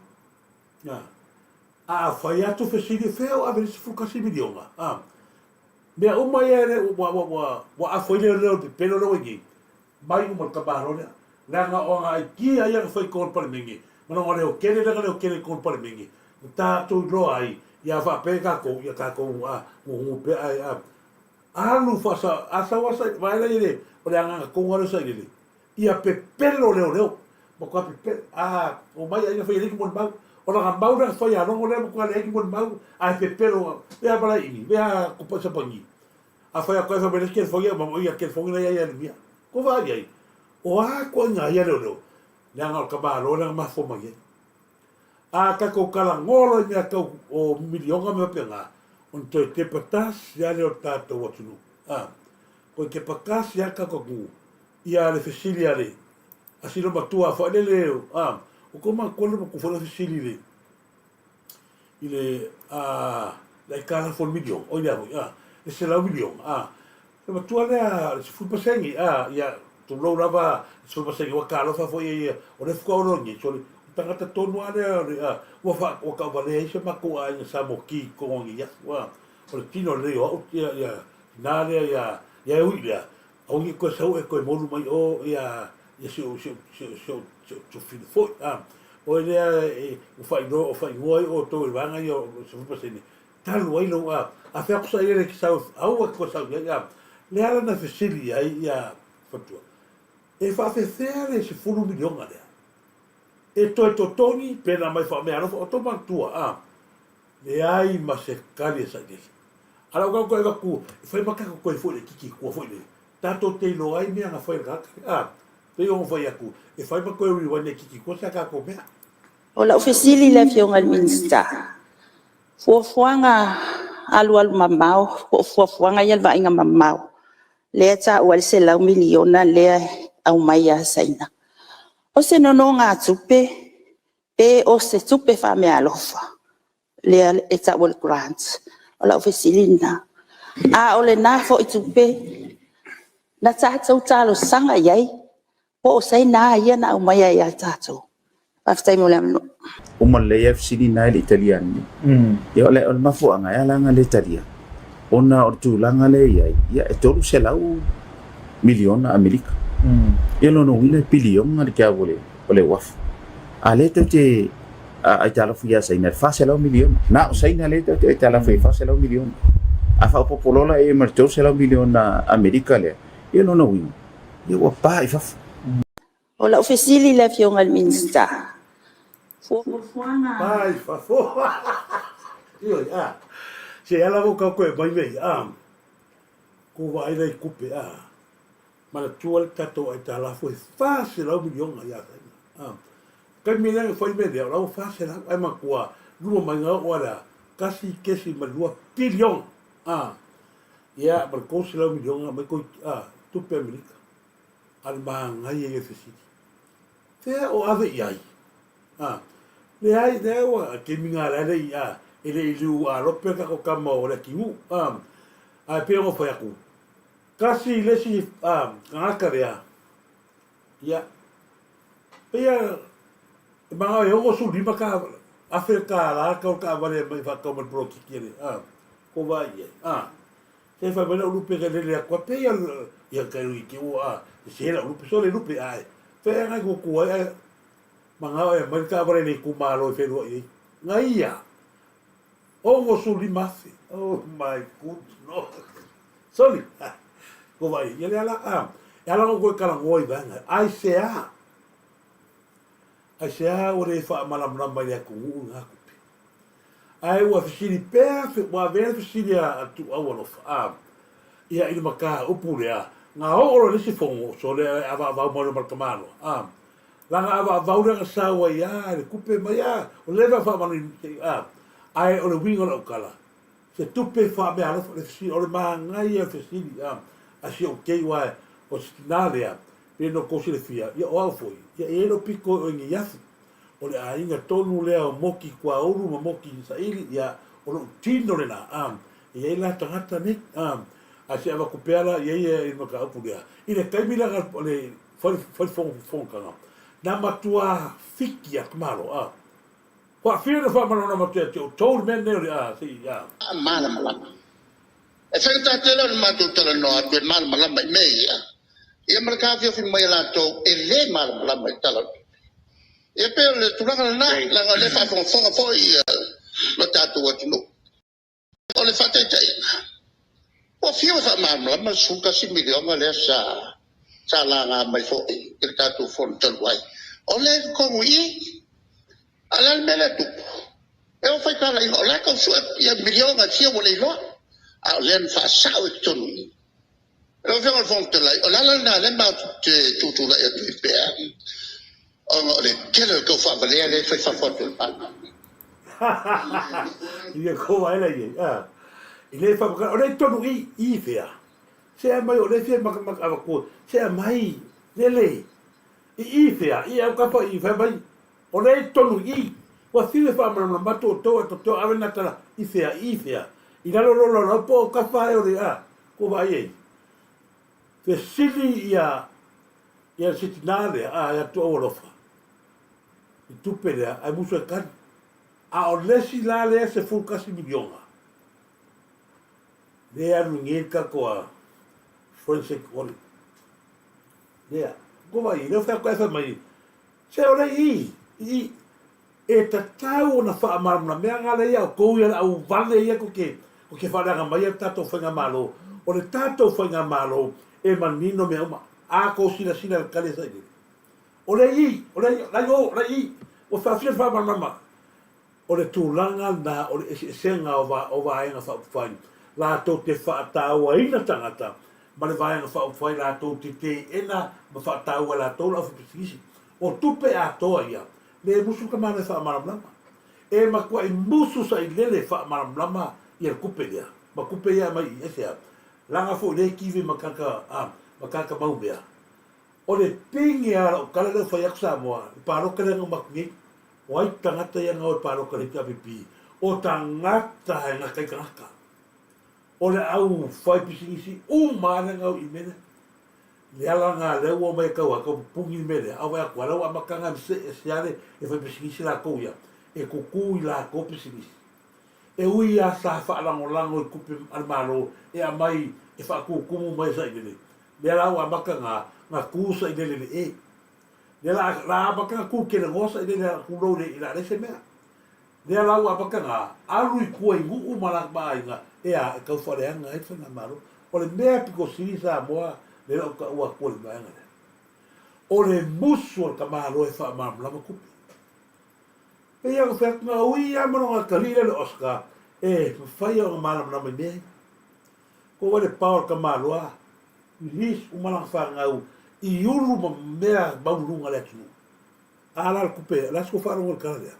A foi atu fesili feo a ver se fuka 6 miliona. Me o mai ere wa a foi le pelo lo ngi. Mai mo ka bahalo ne. Nga o nga ki ai foi kon parlemene. Mana o le o kele le o kele kon parlemene. Ta tu lo ai ia fa pe ka ko ia ka ko ngo pe ai alu fa sa asa wasa vai la ile o le anga ko ngore sa ile ia pe pelo leo mo ka pe o mai ai fa ile ki mon ba o la gambau na fa ya no ngore mo ka le ki mon ba ai pe pelo ia para ini vea ko pa sa pangi a fa ya ko fa bele ke fo ia mo ia ke fo ina ia ia ko va ia o ko nga ia leo le anga ka ba lo na ma fo mai ka ko kala ngolo ni ka o milionga me penga on te patas ya le tato watunu ko ke pakas ya ka ko ia le fisilia le asilo matua fa le o ko ma ko le ko fa le fisilia ile la kala fo milion o ya le se la milion le matua le se fu pasengi ya to lo lava se fu pasengi wa kala fa fo ia o le ko lo ni so tangata tonu ale wa fa o ka vale se mako ai sa moki ko ngi ya wa o tino le o ya na le ya uia o ngi ko sa o ko mo mai o ya so fin fo o le o fa no o fa o to va nga yo se fa se ni tal wai lo a fa ko sa ile ki sa o ko sa ya le ala na fesili ya fatua e fa fe fere se fu no milion ale e toni pena mai fa me ano o to mantua le ai ma se kali sa de ala ko ku foi maka ko foi kiki ko foi le tanto te lo ai me nga foi ga te yo foi aku e foi ma ko ri wane kiki ko sa ka ko me ola ofisili le fiong al minsta fuanga alu mamau fuanga yel va inga mamau le ta wal se la miliona le au mai ya saina o se no nga tupe pe o se tupe fa me alofa le eta wal grants ola ofisilina o le na fo tupe na ta talo sanga yai po sai na ya na mai ya tato after mo lam o mo le ofisilina le italiani yo le on mafu anga ya langa le italia ona ortu langa le ya e tolu se lau miliona amerika yelo no wile bilion ngar kia ole waf ale to te a tala fia sa ina fa se lau milion na sa ina le to te tala fa se lau milion a fa popolola e marcho se lau milion na amerika le yelo no wile yo pa i fa ola ofisili le fiong al minsta pai fa fo yo se ala ko ko mai mai ko vai dai kupe mana tual tato ai tala foi fácil ao milion ya kai me lang foi me deu ao fácil ai makua lua manga ora kasi kesi malua billion ya berko sila milion mai ko tu pe amerika al manga ye fesi te o ave ai le ai deu ke minga la le ele ilu rope ka ko kama ora kiu ai pe o foi aku kasi lesi ngakarea ya ya mga yo so lima ka Afrika la ka vale mai fa ka mo pro kire ko va ye se fa bene lupe ke le ko pe ya ka ri ki o se la lupe so le lupe ai fe nga ko ko mga mai ka vale ni ku malo fe ro ye ngai ya o mo so lima oh my god no sorry ko vai ele ala ela no ko kala ngoi banga ai sea ore fa malamra mai ku nga ku ai wa fili perfect wa ver fili tu awolo ia ile maka upulea nga oro le sifongo so le ava mo mar kamano la ava ora sa wa ya le kupe mai o le fa mani ai o le wingo o kala se tupe fa be ala le fili o ma ngai e fili asi o kei wa o sinalia pe no kosi le fia ia o foi ia e no pico o ngi yafu o le ainga tonu le o moki kwa uru ma moki sa ili ia o no tino le na ia ila tangata ne asi ava kupela ia ia i maka apu lea i le kaimila le foi fong kanga na matua fiki a kumaro wa fia na fa mano na matua te o tolu men ne o le si mala e fa ta te la ma tu tala no atu mala mai mei ia marka fi mai la to e le mala mai tala e pe le tu la le fa fo ia lo ta tu o le whatatai. O whio wha mamla, ma suka si milionga le sa la ngā mai fo i le tātou whonu taluai. O le kongu i, ala le mele tupu. E o whai kala i o la kau sua ia milionga tia o le iloa. A o le an wha sao i tonu i. E o whio whonu talai, o lala na le mau te tutula e tui pēa. O le kele kau whavalea le whai whafotu le pāna. Ia ko ai la ye. I le fa o le tonu i fea. Se mai o le fea mak ava ko. Se mai le. I fea, i au kapa i fea mai. O le tonu i. Wa fiu fa ma mato to ave na tala i fea. I la lo po kapa e o le ko vai e. Fe sili ia sitinale ia to olofa. I tupe ai muso e kan. A o lesi la le se fulkasi milionga. Lea nungeka koa forensic audit. Lea, koa i, leo whea koe mai. Se ole i e tatau o na wha amaruna mea ngale ia o kou ia au vale ia ko ke whareanga mai a tatou whainga malo. O le tatou whainga malo e manino mea uma. A ko sina le kale sa i. Ole i, o whawhia wha amaruna. O le tūlanga na o le esenga o vaenga whaupwhaini. La tau te whaataua ina tangata. Ma le vaenga whaupwhaini la tau te ena ma whaataua la tau la whapisigisi. O tupe a toa ia. Le musu ka mana whaamaramlama. E ma kua i musu sa i lele whaamaramlama i al kupe lea. Ma kupe ia mai i esea. Langa fo le kiwi makaka maumea. O le pingi ala o kala leo whaiaksa moa. Paroka lenga makungi. O ai tangata ia ngau paroka le kapipi. O tangata e nga kai kanaka. O le au whai pisigisi. Maana ngau i mene. Le ala ngā leo o mai kau a kau pungi i mene. Au ea kua lau a makanga mse e seare e whai pisigisi la kou ia. E kuku i la kou pisigisi. E ui a sa whaalango lango i kupe almaro. E a mai e whaakukumu mai sa i lele. Le ala au a makanga ngā kūsa i lele e. Le la abaka ku ke le ngosa i le ku le ila le se mea. Le la abaka nga alu i ku i ngu malak ba inga e a ka fare anga e fana maro. O le mea piko sisa moa le la ka ua ku le ba anga. O le musu o ka maro e fa mam la ku. E ia ko fa nga ui a mo nga kalile le Oscar e fa ia nga malam na me. Ko le power ka maro a. Lis u malang fa nga u i ulu ma mea maurunga le tunu. Ala al kupe, la sko wharongo le kara lea.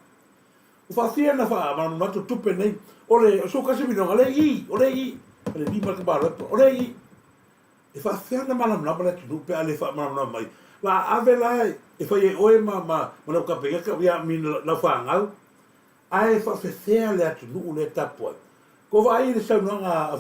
O whawhia na wha, manu matu tupe nei, o le, so kasi minonga, o le ni marka baro, o le i. E whawhia na malamlama le tunu, pe ale wha malamlama mai. La ave lai, e whai e oe ma nau ka pega, ka wia mina na whangau. Ai whawhia le tunu le tapuai. Ko vai le saunanga,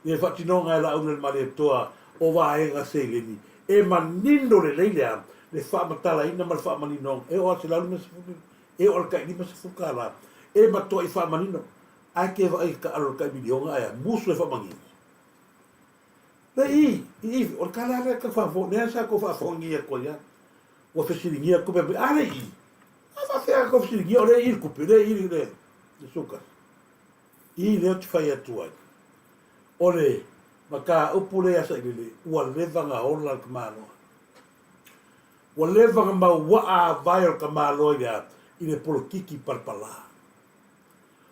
e whatinonga e la aunel mare toa, o vai nga se leni. E manino le leilea, le whaamatala ina ma le whaamanino, e o ate lalu mesa fuki, e o alkai ni mesa fukala, e matoa i whaamanino, ai ke vai ka alo kai milionga aia, musu le whaamangini. Le o kala le ka whaafo, nea sa ko whaafongi ko ia, o whesiringia kupe, ale i, a whawhea ko whesiringia, o le kupe, le suka. I leo te whai atuai. O le, maka upule asa ilele, ua levanga ola ka maloa. Ua levanga mawaa vai o ka maloa ia, i le polokiki parpala.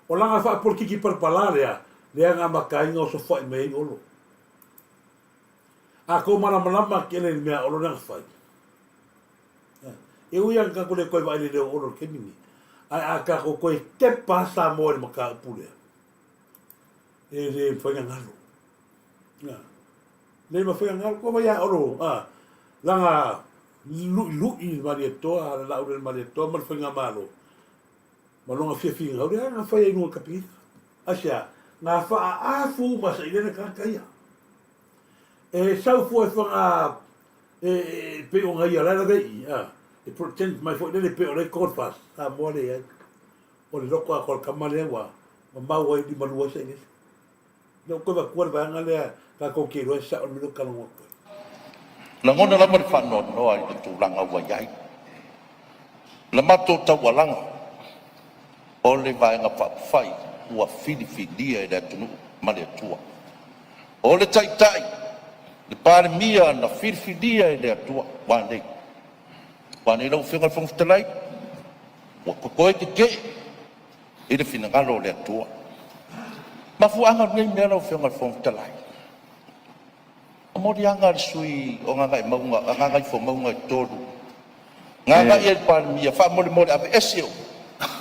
O langa wha polokiki parpala lea ngā maka inga o so whai mei olo. A kou malamalama ke ele mea olo nanga whai. E ui ang kako le koe vai le leo olo ke nini. Ai a kako koe te pasa moa le maka upule. E le whainga ngalo. Le ma foi ngal ko ya oro langa lui mari toa la ore mari toa mal foi ngamalo malonga fi ngau nga foi no kapi asia nga fa afu ma sa ile ka kaia e sau fu fa pe o nga ya la vei e pretend mai foi le pe o le corpas a mole o le loko a kol kamale wa ma wa di malua sa ile no ko va kurva ngale ka ko ki ro sa o mino ka ngo la ngona la mar fa no ai tu langa wa yai la mato ta wa langa o le vai nga fa fai ua filifilia e le atunu ma le atua. O le taitai, le palemia na filifilia e le atua, wanei. Wanei lau whenga whangwhitalai, ua kokoe ke i le finangalo le atua. Ma fuanga ngai mea lau whenga whangwhitalai. Mori anga sui o nga ngai maunga, nga ngai fo maunga i tolu. Nga ngai e palemia, wha mori ave esio,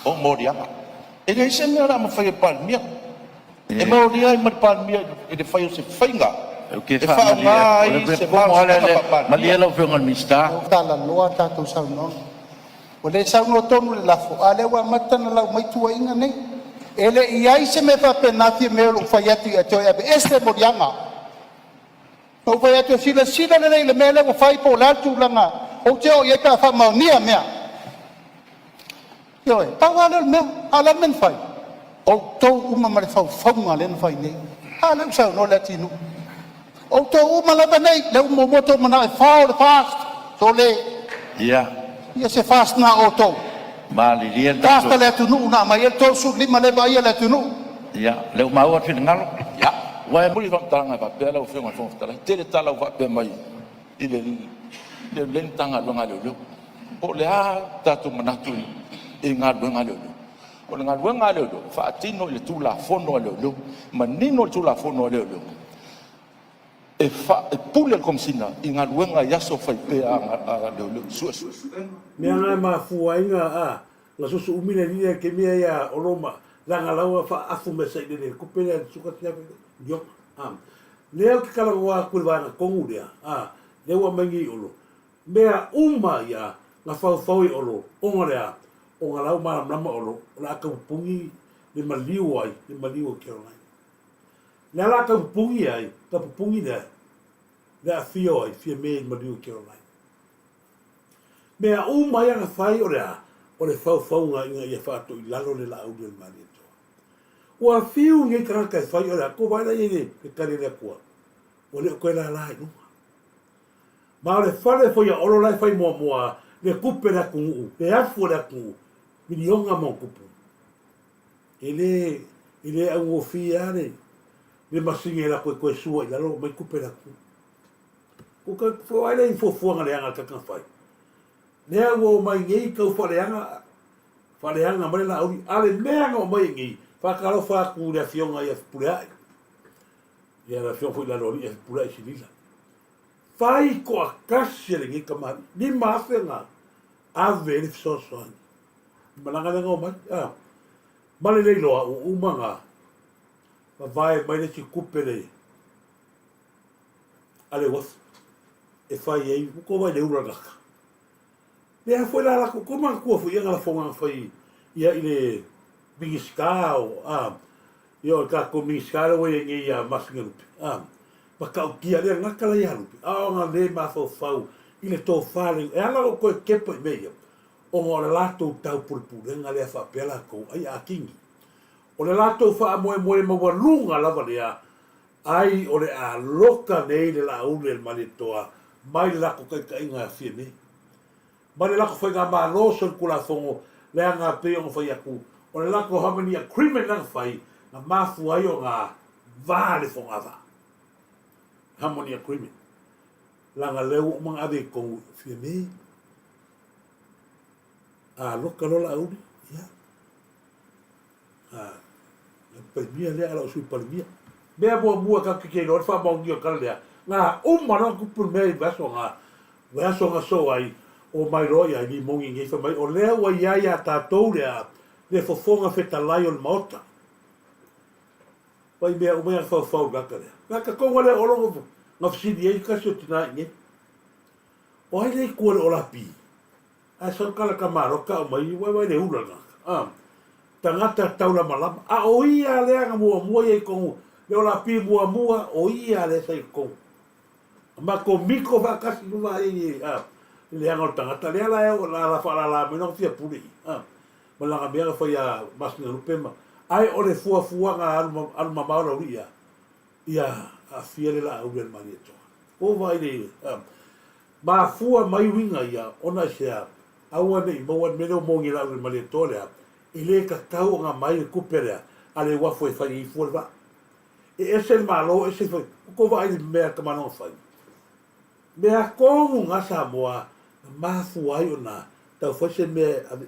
o mori anga. E rei se mea rama whai e palemia. E mori ai mari palemia, e le whai o se whainga. E wha ngai se palemia. Malia lau whenga mista. O tala loa tātou saunono. O le sauno tonu le lafo. A le wa matana lau maitua inga nei. E le iai se me whapenati me o whai atu i atoe abe. Este mori anga. O whai atu sila le nei le mele o whai po latu langa. O te o iai ka wha maunia mea. Yo e, pau ala mea, ala men whai. O tau uma mare whau whaunga len whai nei. Ala usau no le tinu. O tau uma lava nei, le umo moto mana e whao le fast. So le, ia se fast na o tau. Mali lia Fast le tunu na mai el tau su lima le vai le tunu. le mau at ngalo. Wa e muri whamtanga pa pēla o whenga whangwhitala. Tere tala o whape mai. I le lentanga longa leo. O le a tatu manatu i ngā luenga leo. O le ngā luenga leo. Whaatino i le tūla whono leo. Manino le tūla whono leo. E pule le komsina i ngā luenga yaso whai pēa a leo. Sua. Mea ngai ma fuainga a, nga susu umine nia ke mea ia oroma, langa laua wha afu me sa idene, kupele a suka tia pele, diok, leo ke kala wa kulwana kongu lea, leo wa mangi olo. Mea uma ia, nga whau i olo, onga lea, onga lau maram nama olo, la aka upungi, le maliu ai, le maliu Caroline. Lea la aka upungi ai, ka upungi lea, lea fio ai, fia mea maliu Caroline. Mea uma ia nga whai o lea, o le whau nga inga ia whātou i lalo le la audio i mani atoa. Ua whiu ngai karaka i whai o lea, ko waina i ne, e kare lea kua. O leo koe la lai nunga. Ma o le whare fo ia olo lai whai mua mua, le kupe lea kungu, le afu lea kungu, minionga mo kupu. E le au o fia ne, le masinge la koe sua i lalo, mai kupe lea kungu. Ko ka waina i fofuanga le anga kakang whai. Nea wo mai ngei kau whareanga mare la auri, ale meanga o mai ngei, whakaro whaku rea fionga i a pureai. Ia la fionga fui la lori i a pureai sinila. Whai ko a kasi le ngei kamari, ni mawhenga, ave le fisosoani. Malanga lenga o mai, male lei loa o umanga, vai mai le si kupere, ale was, e whai ei, uko vai le uragaka. Lea foi la lako koma kua fu ia ngala fonga fai ia i le mingiska o ia ka ko mingiska o ia ngi ia masinga lupi ma ka o kia lea ngaka la ia lupi nga le ma fau i le tō whare e ala o koe kepo i meia o ngā le lato tau puripurenga lea whapela ko ai a kingi o le lato wha moe maua lunga lava lea ai o le a loka nei le la ule le mali toa mai lako kai ka inga fie nei. Mane lako whai ngā mā loso i kula whongo, lea ngā peo ngā whai aku. O le lako hamani a krimen ngā whai, ngā māfu ai o ngā vāle whonga wā. Hamani a krimen. Langa leo o mga ave kongu whia mei. Loka lola auni, ia. Palimia lea ala o sui palimia. Mea mua ka kikei lor, wha maungi o kala lea. Ngā umana kupun mea i vaso ngā so ai. O mai roia ni mongi ngai fa mai o lea wa ia ia tātou lea le fofonga whetalai o le maota. Pai mea o mea whau gaka lea. Gaka konga lea orongo ngā whisiri ei kasi o tina inge. O hai lei kua le ola pi. A sankala ka maroka o mai wai le ula ngaka. Tangata taula malama. A o ia lea nga mua iei kongu. Le ola pi mua o ia lea sai kongu. Ma ko miko wakasi numa ei le anga o tangata lea la eo la whaala la mena fia puli. Malanga mea whai a masinga rupema. Ai o le fuanga alma maura uria. Ia a fia le la aurea mani etoa. O vai le. Ma fua mai winga ia ona sea. Aua nei maua mena o mongi la aurea mani etoa lea. I le kakau ngā mai kupere. ale wa foi fai fu va e ese malo ese foi ko vai me ka mano fai me a ko nga sa moa ma fu ai ona ta foi se me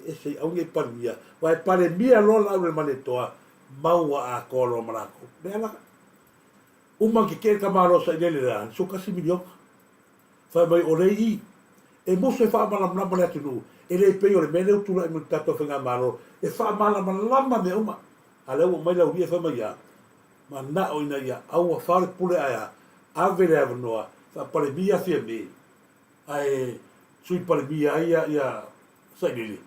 ese au nge paria vai pare mia lo la le male toa mau a ko lo marako me ala uma ke ka malo sa ile la so kasi milio fa mai orei e mo se fa mala mala mala tu e le pe le mele tu la mo tato fa malo e fa mala mala me uma ale o mai la uia fa mai ya ma na o ina ya au fa le pule aya ave le avnoa fa pale bia fie me ai sui pale bia ya sa gili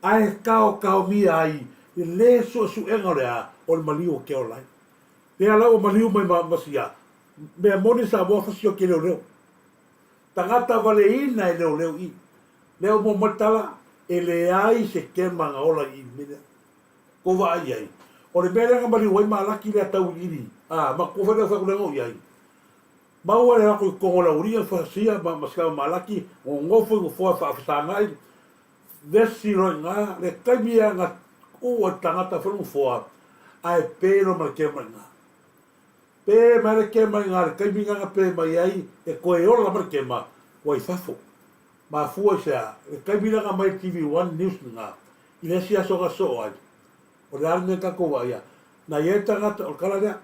ai kao mi ai le so su engora o le malio ke olai le ala o malio mai masia me moni sa bo fa sio ke le tangata vale ina le i le o mo matala ele ai se ke manga ola i me ko va ai o le mele ngabali wai malaki le tau iri ma ko fa fa ko ngo ai ma o le ko ko la uria fa sia ma ska malaki o ngofo ko fa fa ngai desi ro nga le kamia nga o tangata fa fo ai pero ma ke ma pe ma le ke ma nga le kamia nga pe mai ai e ko e ola ma ke ma wai fafo ma fu sia le kamia nga mai TV1 news nga ile sia so ga so ai o le arme ka ko ia na ye tangata o kala ia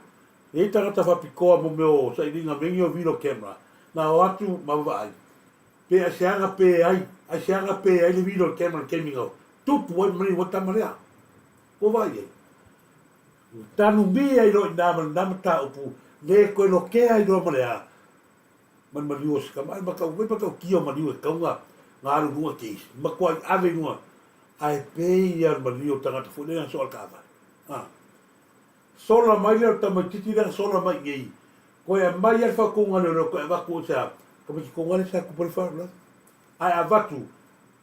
e tangata fa pikoa mo meu sa idinga mengi o viro camera na o atu ma vai pe a sianga pe ai le viro camera kemingo tupu o mani o tamaria o vai e tanu mi ai ro na ta upu le ko lo ke ai do marea man marios ka ma ka kio mariu e kaunga ngaru nua ke ma ko ave nua ai pe ia mario tangata fu le so alcava sola mai le tamatiti da sola mai ngai ko e mai al fa ko ngalo ko e va ko sa ko ki ko ngale sa ko por fa la ai avatu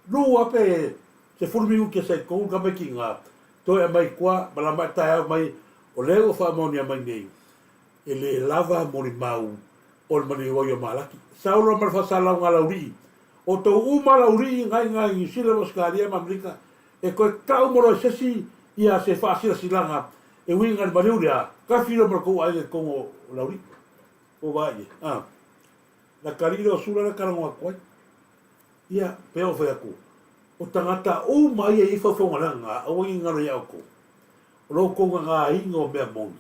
lu ape se fulmi u ke se ko ka me kinga to e mai kwa bala mata mai o le o fa monia mai ngai ele lava mori mau o mani o yo malaki saulo mar fa sala ngala uri o to uma lauri ngai sila moskaria mamrika e ko tau moro sesi ia se fa silanga e winga de mariuria ka filo mar ko ai ko lauri o vai la cariro sura la karango ko ia peo fe aku o tangata o mai e fa fo ngala o winga ro ya ko ro ko nga ingo me mon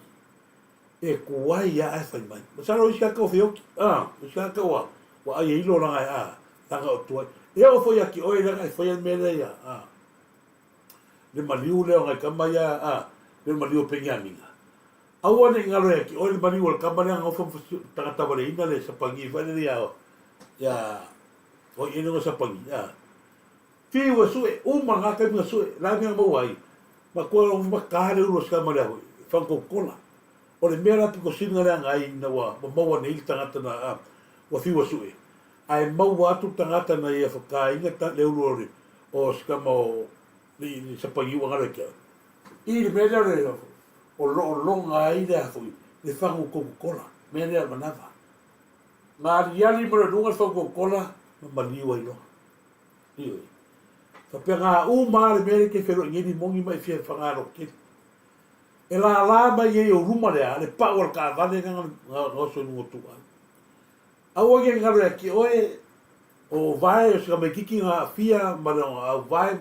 e ko ai ya fa mai sa ro ska ko fio ska ko wa ai lo la tanga o tu e o foi aqui oi la foi el mele ya le maliu le ngai kama ya le maliu penyaminga awa ne ngalo aqui oi le maliu le kama nga fo tanga tabale ina le sapangi va le ya o ina ngo sapangi fi wa su o manga ka mi su la mi mo wai ma ko ma ka le ro ska ma le fa ko kola o le mera piko singa le ngai na wa mo ne il tanga na wa fi wa su ai mau atu tangata na ia whakainga ta leurori o skamo ni sapangi wa ngare kia. I le mea reo o longa ai rea fui le whangu Coca-Cola, mea rea manawa. Ngā riali mara runga whangu Coca-Cola, ma maniwa ino. Ioi. Whapea ngā maa le mea ke whero ngeni mongi mai fia whangaro ke. E la mai e o ruma rea, le pao ka vane ngā so nungo tua. Awa ke ngaro ki oe o vai o ska me kiki nga fia ma no vai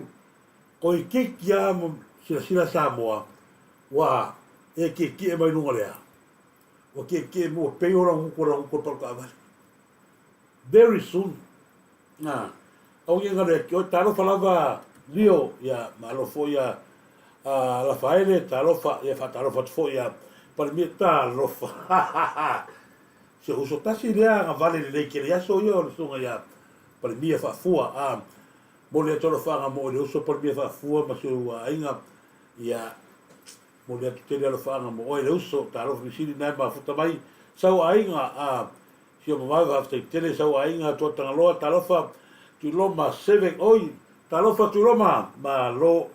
ko i kiki ya sila Samoa wa e ki e mai nunga lea o ki mo pe ora un ko ka vai very soon awa ke ngaro ki o taro falava Leo ya malo foi ya la faile taro fa ya taro foi ya per mi taro fa se uso tasi lea nga vale le ke ya so yo so nga ya per mia fa fua mo le tolo fa nga mo le uso per mia fa fua ma so ainga ya mo le te le fa nga mo le uso ta lo fisili na ba futa mai so ainga si o mai va te tele so ainga to tanga lo ta lo fa tu lo ma 7 oi ta lo fa tu lo ma lo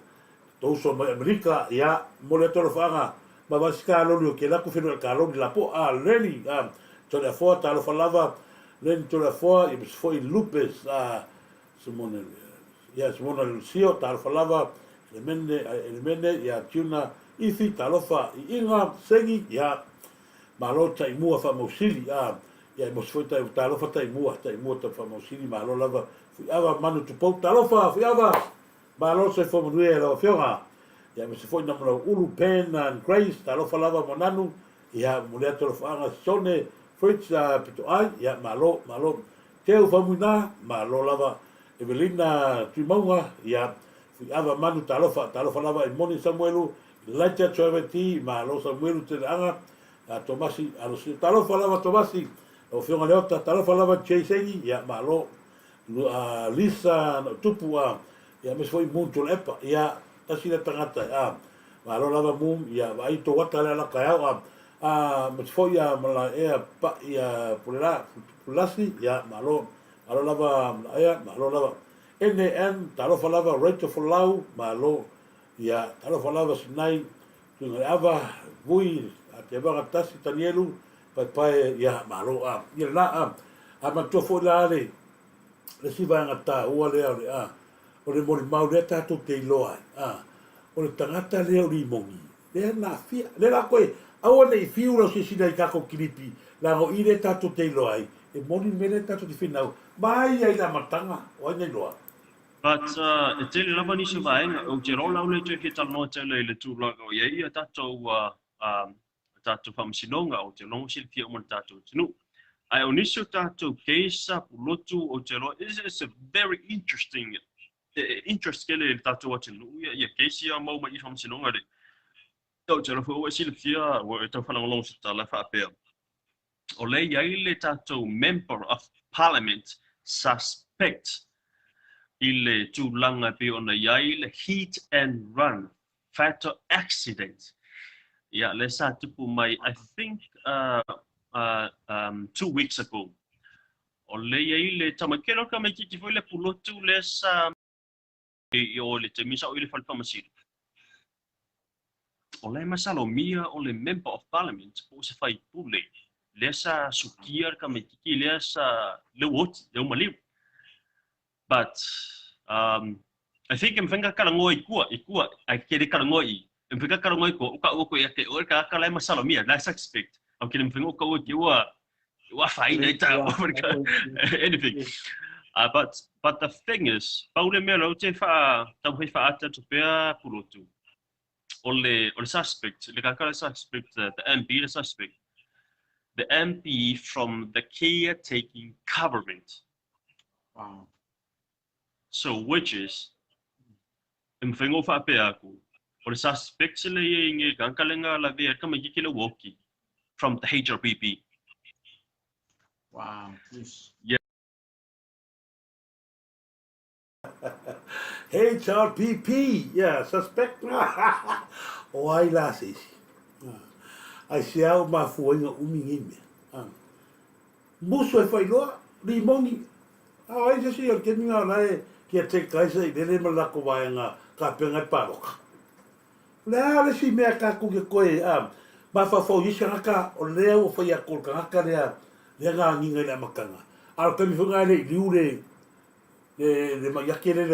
to uso Amerika ya mo le tolo fa nga ma va ska lo ke la ku fino ka lo la po leli to la foa talo falava len to la foa e foi lupes Simone Lucio talo falava le mende ya tuna I fi talofa I inga sengi ya malo tai mua fa mosili ya mo foi tai talofa tai mua ta fa mosili malo lava fi ava manu tu po talofa fi ava malo se fo mo lo fiora ya me se foi na mo ulu pen and grace talofa lava monanu ya mo le talofa anga sone fritz pito ai ya malo teu fa muna malo lava Evelina Trimaunga ya fi ava manu talofa lava e moni Samuelu Laita Traveti, ma lo Samuelu te anga, a Tomasi, a lo talofa lava Tomasi, o fionga leota, talofa lava Chasegi, ya ma lo Lisa Tupua, ya mes foi muito lepa, ya tasina tangata, ma lo lava mum, ya vai to wata la kaya, mes foi ya mala pa ya pulasi, ya ma lo lava ya ma lo lava NN talofa lava Rachel Folau, ma lo ya talo falava sinai tunga ava vui a te vaga tasi tanielu pai ya malo ya la ma to fo la le si va ngata o le o le mori mau le ta to te loa o le tangata le o limongi le na fia le la koe a o le fiu lo si sinai ka ko kilipi la o ile ta to te loa e moni mele ta to te finau mai ai la matanga o nei loa. But e tele lava ni se vaenga o te rola o le te ke talo tele le tulaga o ia tatou whamsinonga o te longo silpia o mana tatou tinu. Ai o niso tatou keisa pulotu o te rola. It's a very interesting interest kele le tatou o tinu. Ia keisi a mau mai whamsinonga le. O te rola o silpia o e tau whanangolong se tala whaapea. O le iai le tatou member of parliament suspect ile tūlanga pe ona iai le hit and run fatal accident. Yeah, le sa tupu mai, I think 2 weeks ago. O le iai le tamakelo ka mai kiki foi le pulotu le sa o le te misa o ile falpamasiri. O le masalo mia o le member of parliament po se fai pule. Le sa sukiar ka mai kiki le sa le wot, le umaliu. But I think em fenga kala ngoi kua ai kere kala ngoi em fenga kala ngoi ko uka uko ya ke ka kala masalo mia la suspect au kene fenga uka uko wa fai nei ta anything but the thing is paule melo te fa ta fa ata to pea pulotu ole suspect le kala suspect the MP from the caretaking government. Wow. So which is mfengo fa pe aku or suspect le nge kankalenga la ver kama gikile woki from the HRPP. Wow. Yes. Yeah. HRPP, yeah, suspect. O ai la se. Ai se au ma fuinga umingime. Muso e fai loa, limongi. Ai se si o ke minga lai kia te kaisa I lele malako waenga ka penga paroka. Lea le si mea ka kuke koe ma whawhau yisa ngaka o lea o whai a kolka ngaka lea ngā nginga I le amakanga. Aro kami whunga le liu le maiake le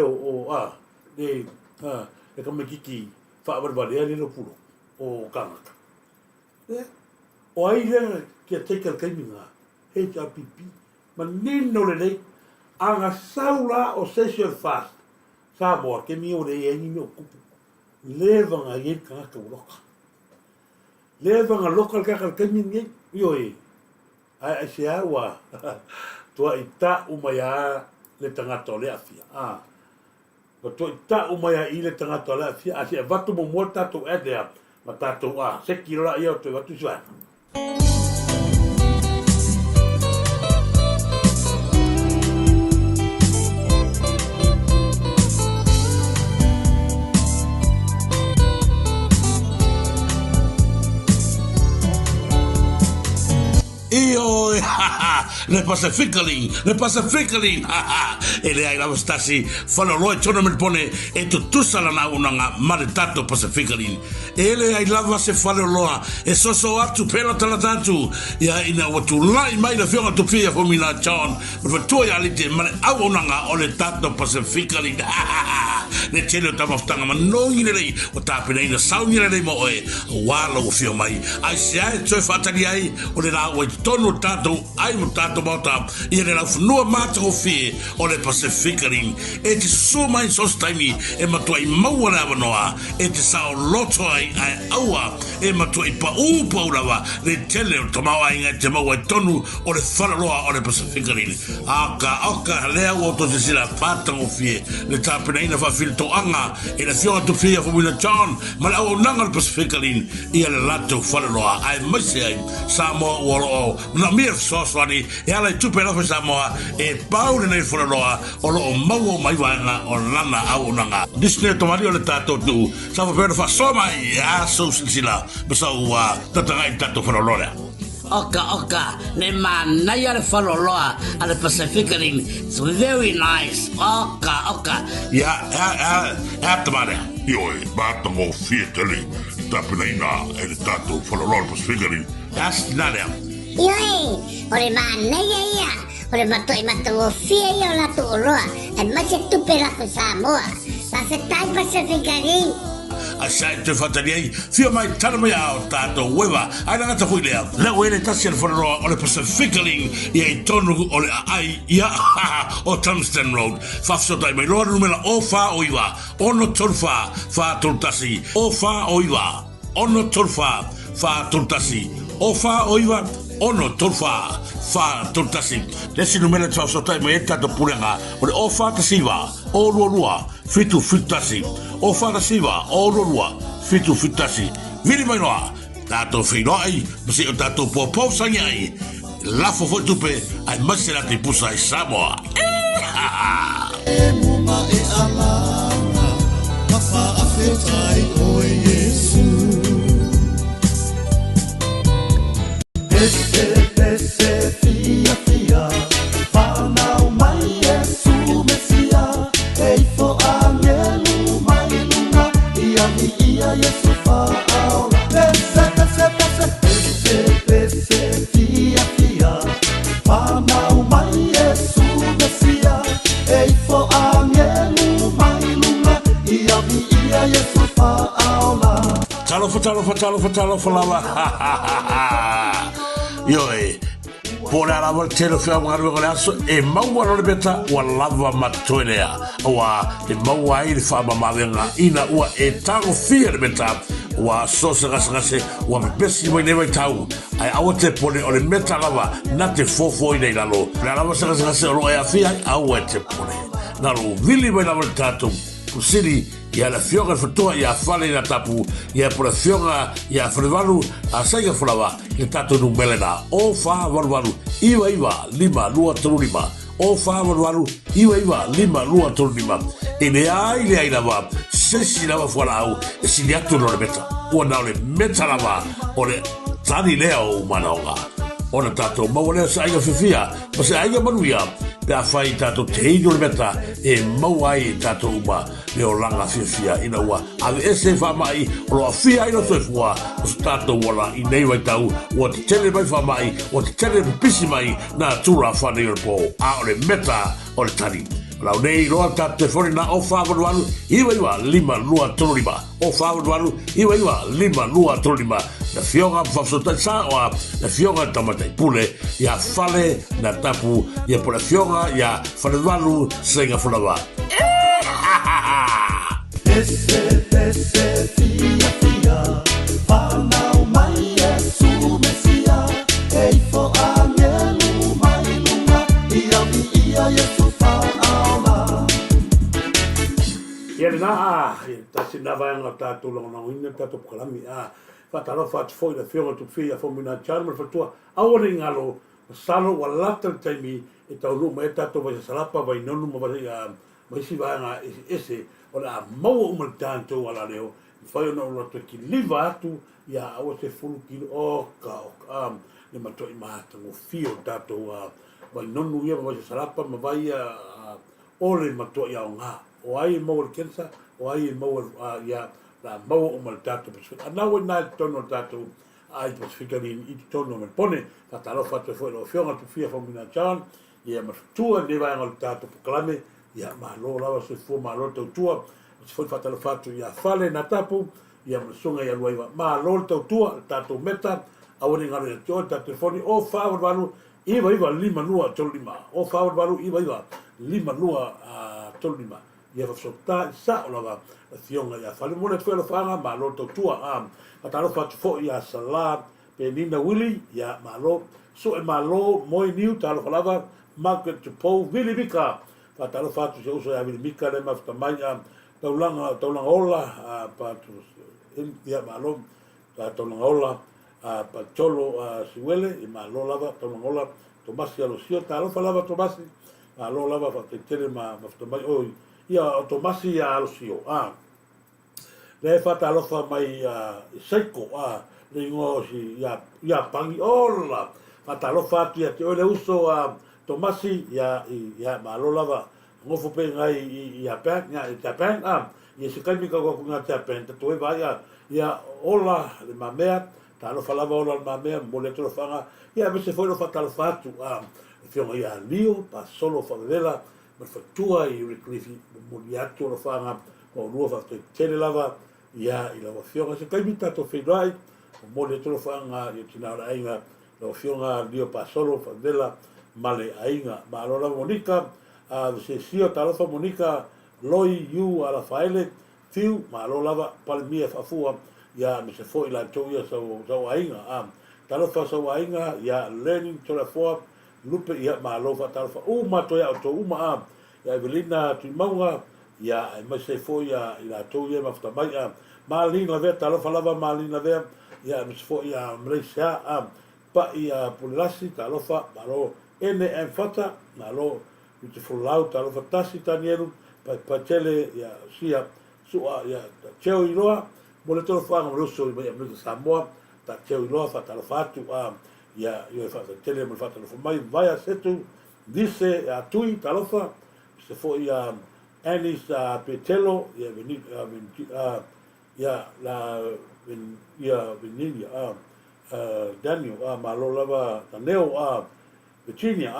le kamakiki whaawariwarea le puro o kangaka. O ai lea kia te kalkaiminga HRPP ma nino le nei anga saula o session fast sa moa ke mi o le engi me o kupu levanga yen kanga uroka levanga local kaka kemi nge yo ai se awa tua ita umaya le tangata le afia o tua ita umaya I le tangata le afia asi vatu mo mo tato edea ma tato se kila ia to vatu swa. Io, le Pacificalin, e le ai lava stasi, fanno loi tournament pone, e tu salana unanga maritato Pacificalin, e le ai lava se fanno loa, e so atu pela talatatu, ya ina watu lai mai la fiona tu fia fomina John, ma tu ya lite, ma au unanga o le tato Pacificalin, le tele o tamaftanga manongi lei o tapena ina saungi lei mo e wala o fio mai ai se ai toi fatali ai o le la o tonu tato ai mo tato bota i le la funua mata o fie o le Pacifica Ring e te so mai sos taimi e matua i maua na wanoa e te sao loto ai aua e matua i pa upa urawa le tele o tamawa inga te maua i tonu o le whanaloa o le Pacifica Ring aka lea o to te sila patang o fie le tapena ina whawhilto anga e na fionga tu fia Fomina John ma le au nanga le Pacifica Ring i ale lato whanaloa ai maise ai Samoa uolo o na mia soswani e ala i tupe lafa Samoa e pau le nei whanaloa o lo o maua mai wanga o lana au nanga Disney tomari o le tato tu sa whapena whasoma i a so sila basa ua tatanga i tato whanaloa Oka, ne manai ale whaloloa ale Pacifica Ring. It's very nice. Oka. Ja, tamare. Joi, batango fieteli. Tapena ina ele tato whaloloa Pacifica Ring. Ja, narea. Joi, ole manai ia. Ole matango fie ia la tu roa. E mache tupe la Samoa. La se tai Pacifica Ring. A sai te fatali ai fia mai tana mai au tato weva ai na ta fuilea le wele tasi al foro o le Pacifica Ring i ai tonu o le ai ia o Tungsten Road fafso tai mai lor numela o fa o iwa ono torfa fa turtasi o fa o iwa ono torfa fa turtasi o fa o iwa ono torfa fa turtasi lesi numela fafso tai mai tato pulenga o le o fa tasiwa o lua fitu fitasi o fara siva o lorua fitu fitasi vili mai noa tato finoi masi o tato popo sangai lafo foi tupe ai masera te pusa ai Samoa muma e alanga papa afetai o Yesu ese fia fana mai Yesu mesia ei fo angelu mai lunga ia Yesu fa aula pese fia fana mai Yesu mesia ei fo angelu mai lunga ia Yesu fa aula talo falava Yoi por la labor tele fia ngaru ko laso e maua no beta wa lava matoelea wa e maua i fa ma mavenga ina wa e tango fia beta wa sosa gasase wa besi mo ne tau ai awote pole o le meta lava na te fofo i nei lalo la lava gasase ro e afia awote pole na lo vili mai lava tato kusiri ia la fionga fotoa ia fale na tapu ia por fionga ia frevalu a saiga flava que tato no melena o fa varvalu iwa lima lua trulima o fa varvalu iwa lima lua trulima e le ai lava se lava fora au e si le atu no le meta o na le meta lava o le tani leo manaonga ona tato mawale saiga fifia ma se aiga manuia pe fai tato teino le meta e mawai tato uma le o langa fifia ina ua ave ese fa mai o lo afia ino soifua o tato wala i nei wai tau o te tele mai fa mai o te tele pisi mai na tura fa nei o po a o le meta o le tani lau nei roa tato fori na o fa walu iwa lima lua tolima o fa walu iwa lima lua tolima na fionga fafsota sa o na fionga tamata pule ya fale na tapu ya por fionga ya fale walu senga fulava ese fia fana mai Yesu mesia ei fo angelu mai lunga ia Yesu fa aula ia na tasi na vai nga tato lo na ina tato kalami fatalo fat foi la fiona tu fia Fomina John fa tua awore ngalo salo wala taimi e tau lu mai tato vai salapa vai nonu ma vai mai si vai nga ese ola mau uma tanto wala leo fai no lo ki liva atu ya o se fulu ki o ka le mato i mata mo fio tato vai nonu ia vai salapa ma vai ole mato ia nga o ai mo kensa o ai mo ya la mau uma tato ana o na tono tato ai Pacifica Ring i tono me pone fatalo fatto foi lo fiona tu fia Fomina John ia ma tua de vai al tato proclame ia malo lava se fo malo tau tua se foi fatalo fatu ia fale na tapu ia msunga ia luaiva malo tau tua tato meta awani ngare tio ta telefoni o fa balu iva lima lua tolima o fa balu iva lima lua tolima ia fa sota sa lava fionga ia fale mo le felo fanga malo tau tua atalo fatu fo ia sala penina wili ia malo so e malo moi niu talo falava market to po vili bika fatalo fatu se uso ya vili bika le mafta mai taulanga ola pa ia malo taulanga ola pa cholo siwele i malo lava taulanga ola tomasi alosio talo falava tomasi malo lava fa tele mafta mai oi ia tomasi alosio le fatalo fa mai seiko le ngo si ia pangi ola fatalo fatu ia te ole uso tomasi ia malo lava ngofo pe ngai ia pen ia pen ia se kai mika ko nga ia pen te toi vai ia ola le mamea talo falava ola le mamea mo le tro fanga ia me se foi no fatalo fatu fio ia lio pa solo favela ma fatua i reclifi mo ia to no fanga o lua fa te tele lava ia i lava fio se kai mita to fedai mo le tro fanga ia tina la inga lo fio nga lio pa solo favela male ainga ma allora Monica se sio talofa Monica loi yu ala faile tiu ma lo lava palmia fafua ya me se foi la toia so ainga talofa so ainga ya learning to la for lupe ya ma lo fa talofa ma to ya to ya Evelina tu maunga ya me se foi ya la toia ma fta mai malina ve talofa lava malina ve ya me se foi ya mresia pa ya pulasi talofa malo ene en fata na lo beautiful lau talo fatasi tanielu pa tele ya sia sua ya cheo iloa mo le tolo fanga mo so ya me Samoa ta cheo iloa fata lo fatu ya yo fata tele mo fata lo mai vai a setu dice a tui talofa se foi ya Anis Petelo ya veni ya la venilia Daniel malo lava taneo Virginia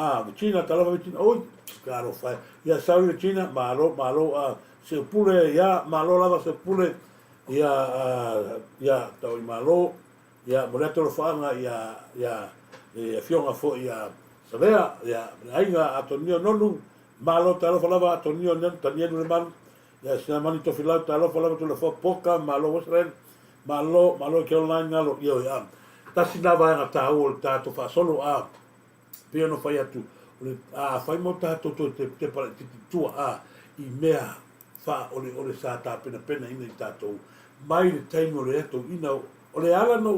talava Virginia oi caro fai ia sabe Virginia malo se pule ya malo lava se pule ya tau malo ya moleto fanga ya fionga fo ya sabea ya ainga atonio nonu malo talava lava atonio nen tanielu le man ya se mani to filau talava lava to le fo poka malo wasren malo Carolina ngalo yo ya tasinava nga tau tato fa solo pia no fai atu fai mo tato te para te tua i mea fa ole sa ta pena ina i tato mai le taimo le ato ina ole ala no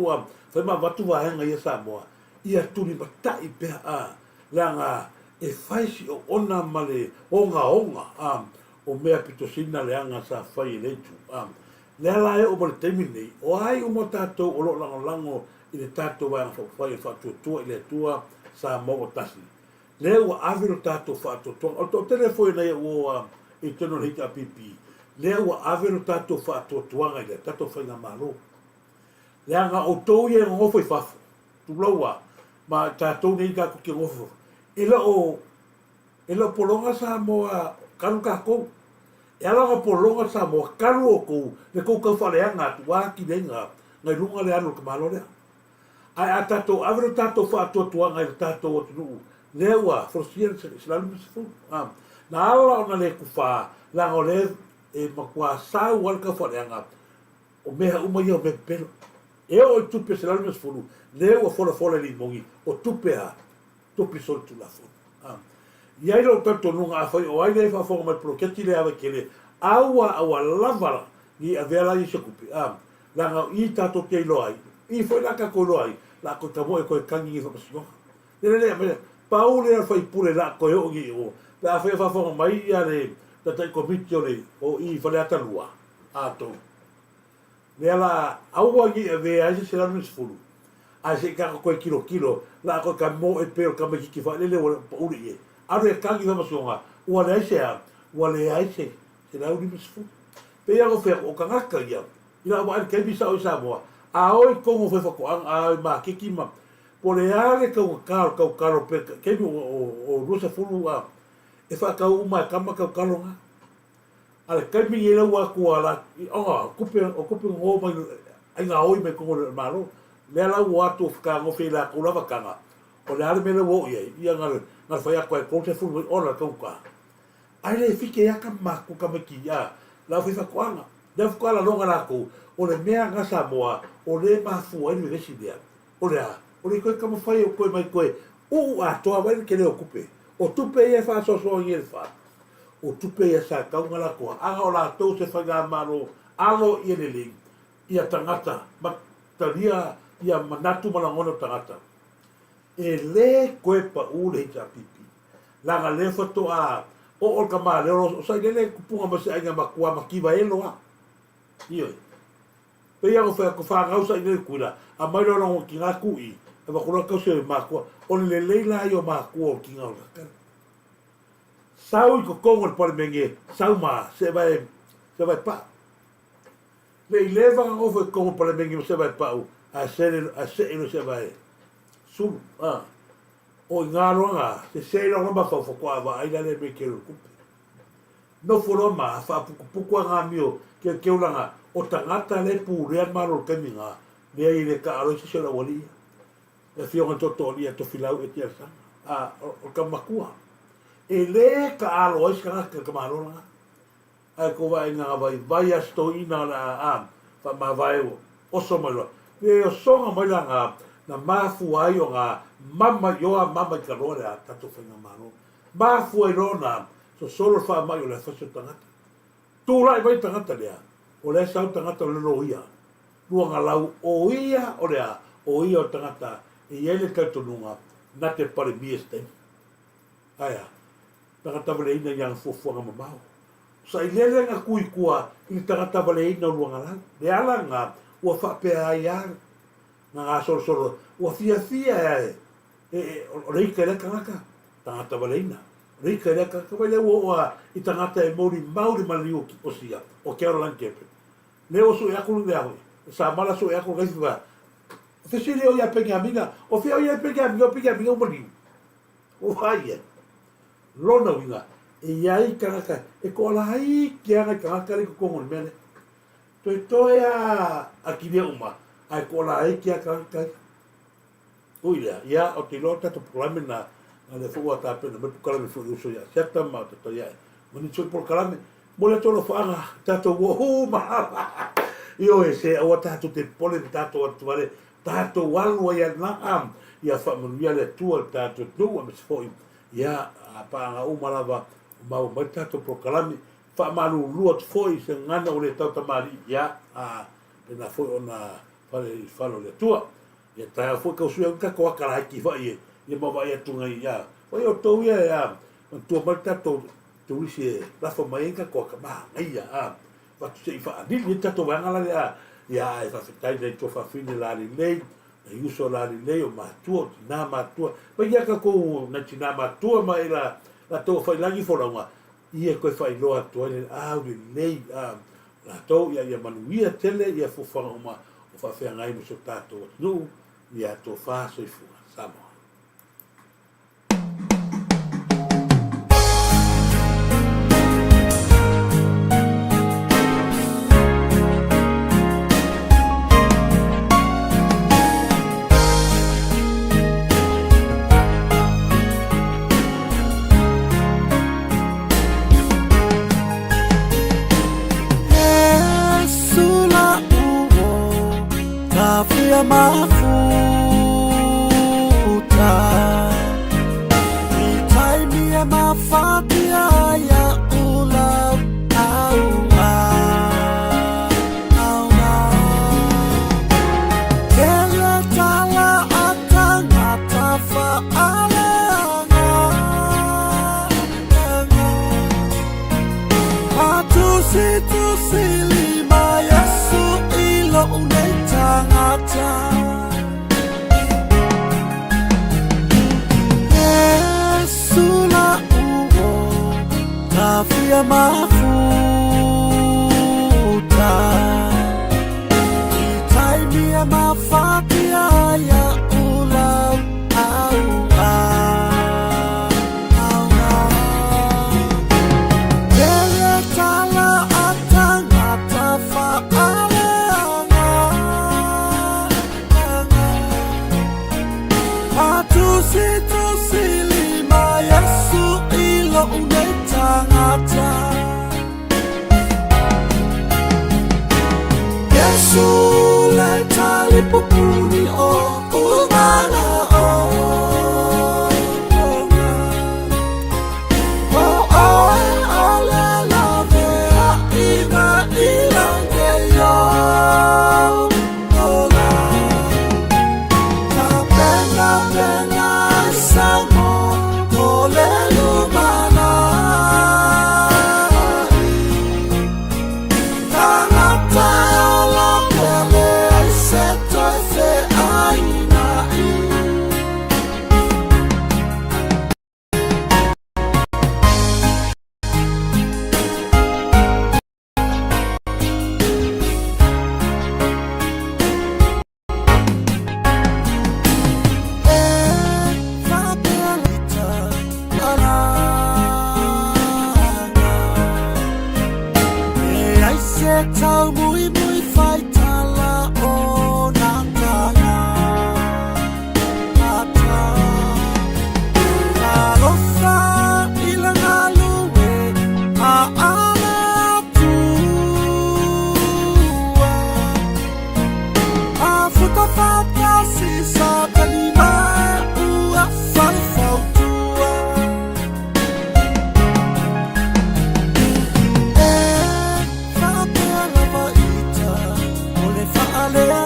fai ma watu wa hanga ia Samoa ia tuli batai pe langa e fai si o ona male onga o mea pitosina le anga sa fai le tu le ala e o male taimi nei o ai o mo tato o lo lango i le tato wa fai fa tua i le tua sa mo tasi le wa avero tato fato to o telefone nei o e tono hita pipi le wa avero tato fato tuanga le tato fa na malo le anga o to ye ngo foi fa tu lowa ma tato nei ka ko ngofo elo polonga sa mo karu ka ko e ala ko polonga sa mo karu ko le ko ka fa le anga wa ki denga ngai lunga le alo ka malo le ai atato avero tato fa to tuanga i tato o tu lewa forsier se la lume se fu na ala ona le kufa la ole e makua sa wal ka fa anga o me uma yo me pelo e o tu pe se la lume se fu lewa fola limongi o tu pe tu pe sol tu la fu ia ilo tanto nunga fa o ai le fa fo ma pro ke ti le ave ke le awa lava ni avela i se kupi la i tato ke lo ai i foi la ka ko lo ai la ko tamo e ko kangi fa pasio le paule fa i pure la ko yo gi o la fa fo mai ya le ta ko mitio le o i fa le atalua ato le la awa gi ve a se la mis fulu a se ka ko kilo la ko ka mo e pe ka me ki fa le o uri e a le kangi fa pasio o le se se la uri mis fulu pe ya go fe o ka ka ya ila wa ke bi sa o sa mo ai como foi foco ai ma que ma por ale que o carro pe que o rusa fulu e whakau uma kama kau kalonga. Ale kaimi e lau aku ala, kupe ngō mai, ai ngā oi me kongo maro, lea lau atu whika ngofi la kulawa kanga, o le ale me lau o iai, ia ngā whai ako e kote fulu ora kauka. Ai le whike aka maku kamaki ia, lau whi whakuanga, lea whakuala longa lako, o le mea ngasa moa, o le mafu ainu resi dea, o le koe kamawhai o koe mai koe, toa wai ke leo kupe, o tupe ia whaasoso i e wha, o tupe ia sa kaunga la koa, anga o la tau se whainga maro, alo i ene ling, ia tangata, mataria ia manatu malangono tangata. E le koe pa ule hita pipi, langa le whato a, o ka maa leo, o sai lele kupunga masi ainga makua makiwa eloa. Ioi. Pe ia ko whangausa i lele kuila, a mai rona o ki ngā kui, e wakura kausi o makua, o le leila i o makua o ki ngā ura. Sau i ko kongo le pare menge, sau maa, se vai pa. Le i lewa ngofo i kongo pare menge, se vai pa u, a se ilo se vai. Sulu, o i ngā roanga, se se ilo roma whawhakua wa aina le me kero kupe. No foroma, whapukupuku a ngā mio, ke ulanga, o tangata le pu rean maro kemi ngā, lea i le ka aroi se sera walia. Le fionga toto lia to filau e tia sanga, o ka makua. E le ka alo ois ka ngaka ka maro nga. Ai ko vai ngā vai asto ina na fa ma vai oso malo. E o songa mai nga na mafu ai o ngā mama yoa mama ka rore a tato whainga maro. Mafu ai rona, so solo wha mai o le whaso tangata. Tūrai mai tangata lea, o le sau tangata o le roia. Lua ngā lau o ia o lea, o ia o tangata, e ele tautonunga, na te pare miestei. Aia, tangata wale ina yang fufuanga mamau. Sa i lele ngā kui kua, i tangata wale ina lua ngā lau. Le ala ngā, ua whapea ai ar, ngā soro, ua fia e, o reika e leka ngaka, tangata wale ina. Reika e leka, ka wale ua i tangata e mauri maliu ki osia, o Caroline Kepe. Leo so e akulu le ahoi, sa mala so e akulu gaifi wa, Fesi leo ia pengi aminga, o fia ia pengi aminga o maliu. O haia. Lona winga, e iai karaka, e ko ala hai ki anga karaka riko kongo ni mene. Toi a kinia uma, ai ko ala hai ki a karaka. Ui lea, ia o te lota to programe na le fua ta pena, me pukalame fua uso ia, seta ma o te toi ai. Mani tsoi programe, mo le tolo whaanga, tato wohu maha. Io e se awa tato te pole tato atuare, tato walu ia na ia whamanuia le tua tato nua me se foi, ia paanga umalava, mau mai tato prokalami, whamalu lua te foi se ngana o le tau tamari, ia, pena foi ona whalo le tua, ia taia foi kausua kako akarai ki whai ia mawa ia tunga ia, wai o tau ia, tua mai tato turisi e rafa mai kako akamaha, ia, watu se i whaanili, ia tato wangala ia, ia e whawhetai nei tō whawhine lari nei, na iuso lari nei o mātua, tina mātua. Pai ia ka kou na tina mātua mai la tō whailangi whoraunga, ia koe whailoa tuane, aure nei, la tō ia manuia tele, ia fufanga uma o whawhea ngai mo so tātou atu, ia tō whāso i fua, Samoa. Mafuta itaimia mafatia ya ulau aunga kela tala akan atafa alanga atu situ silima yasu ilo unetangata Tafia mafuta itaimia mafatia ya ulau Yesu le tali pupuni o umana o Hallelujah.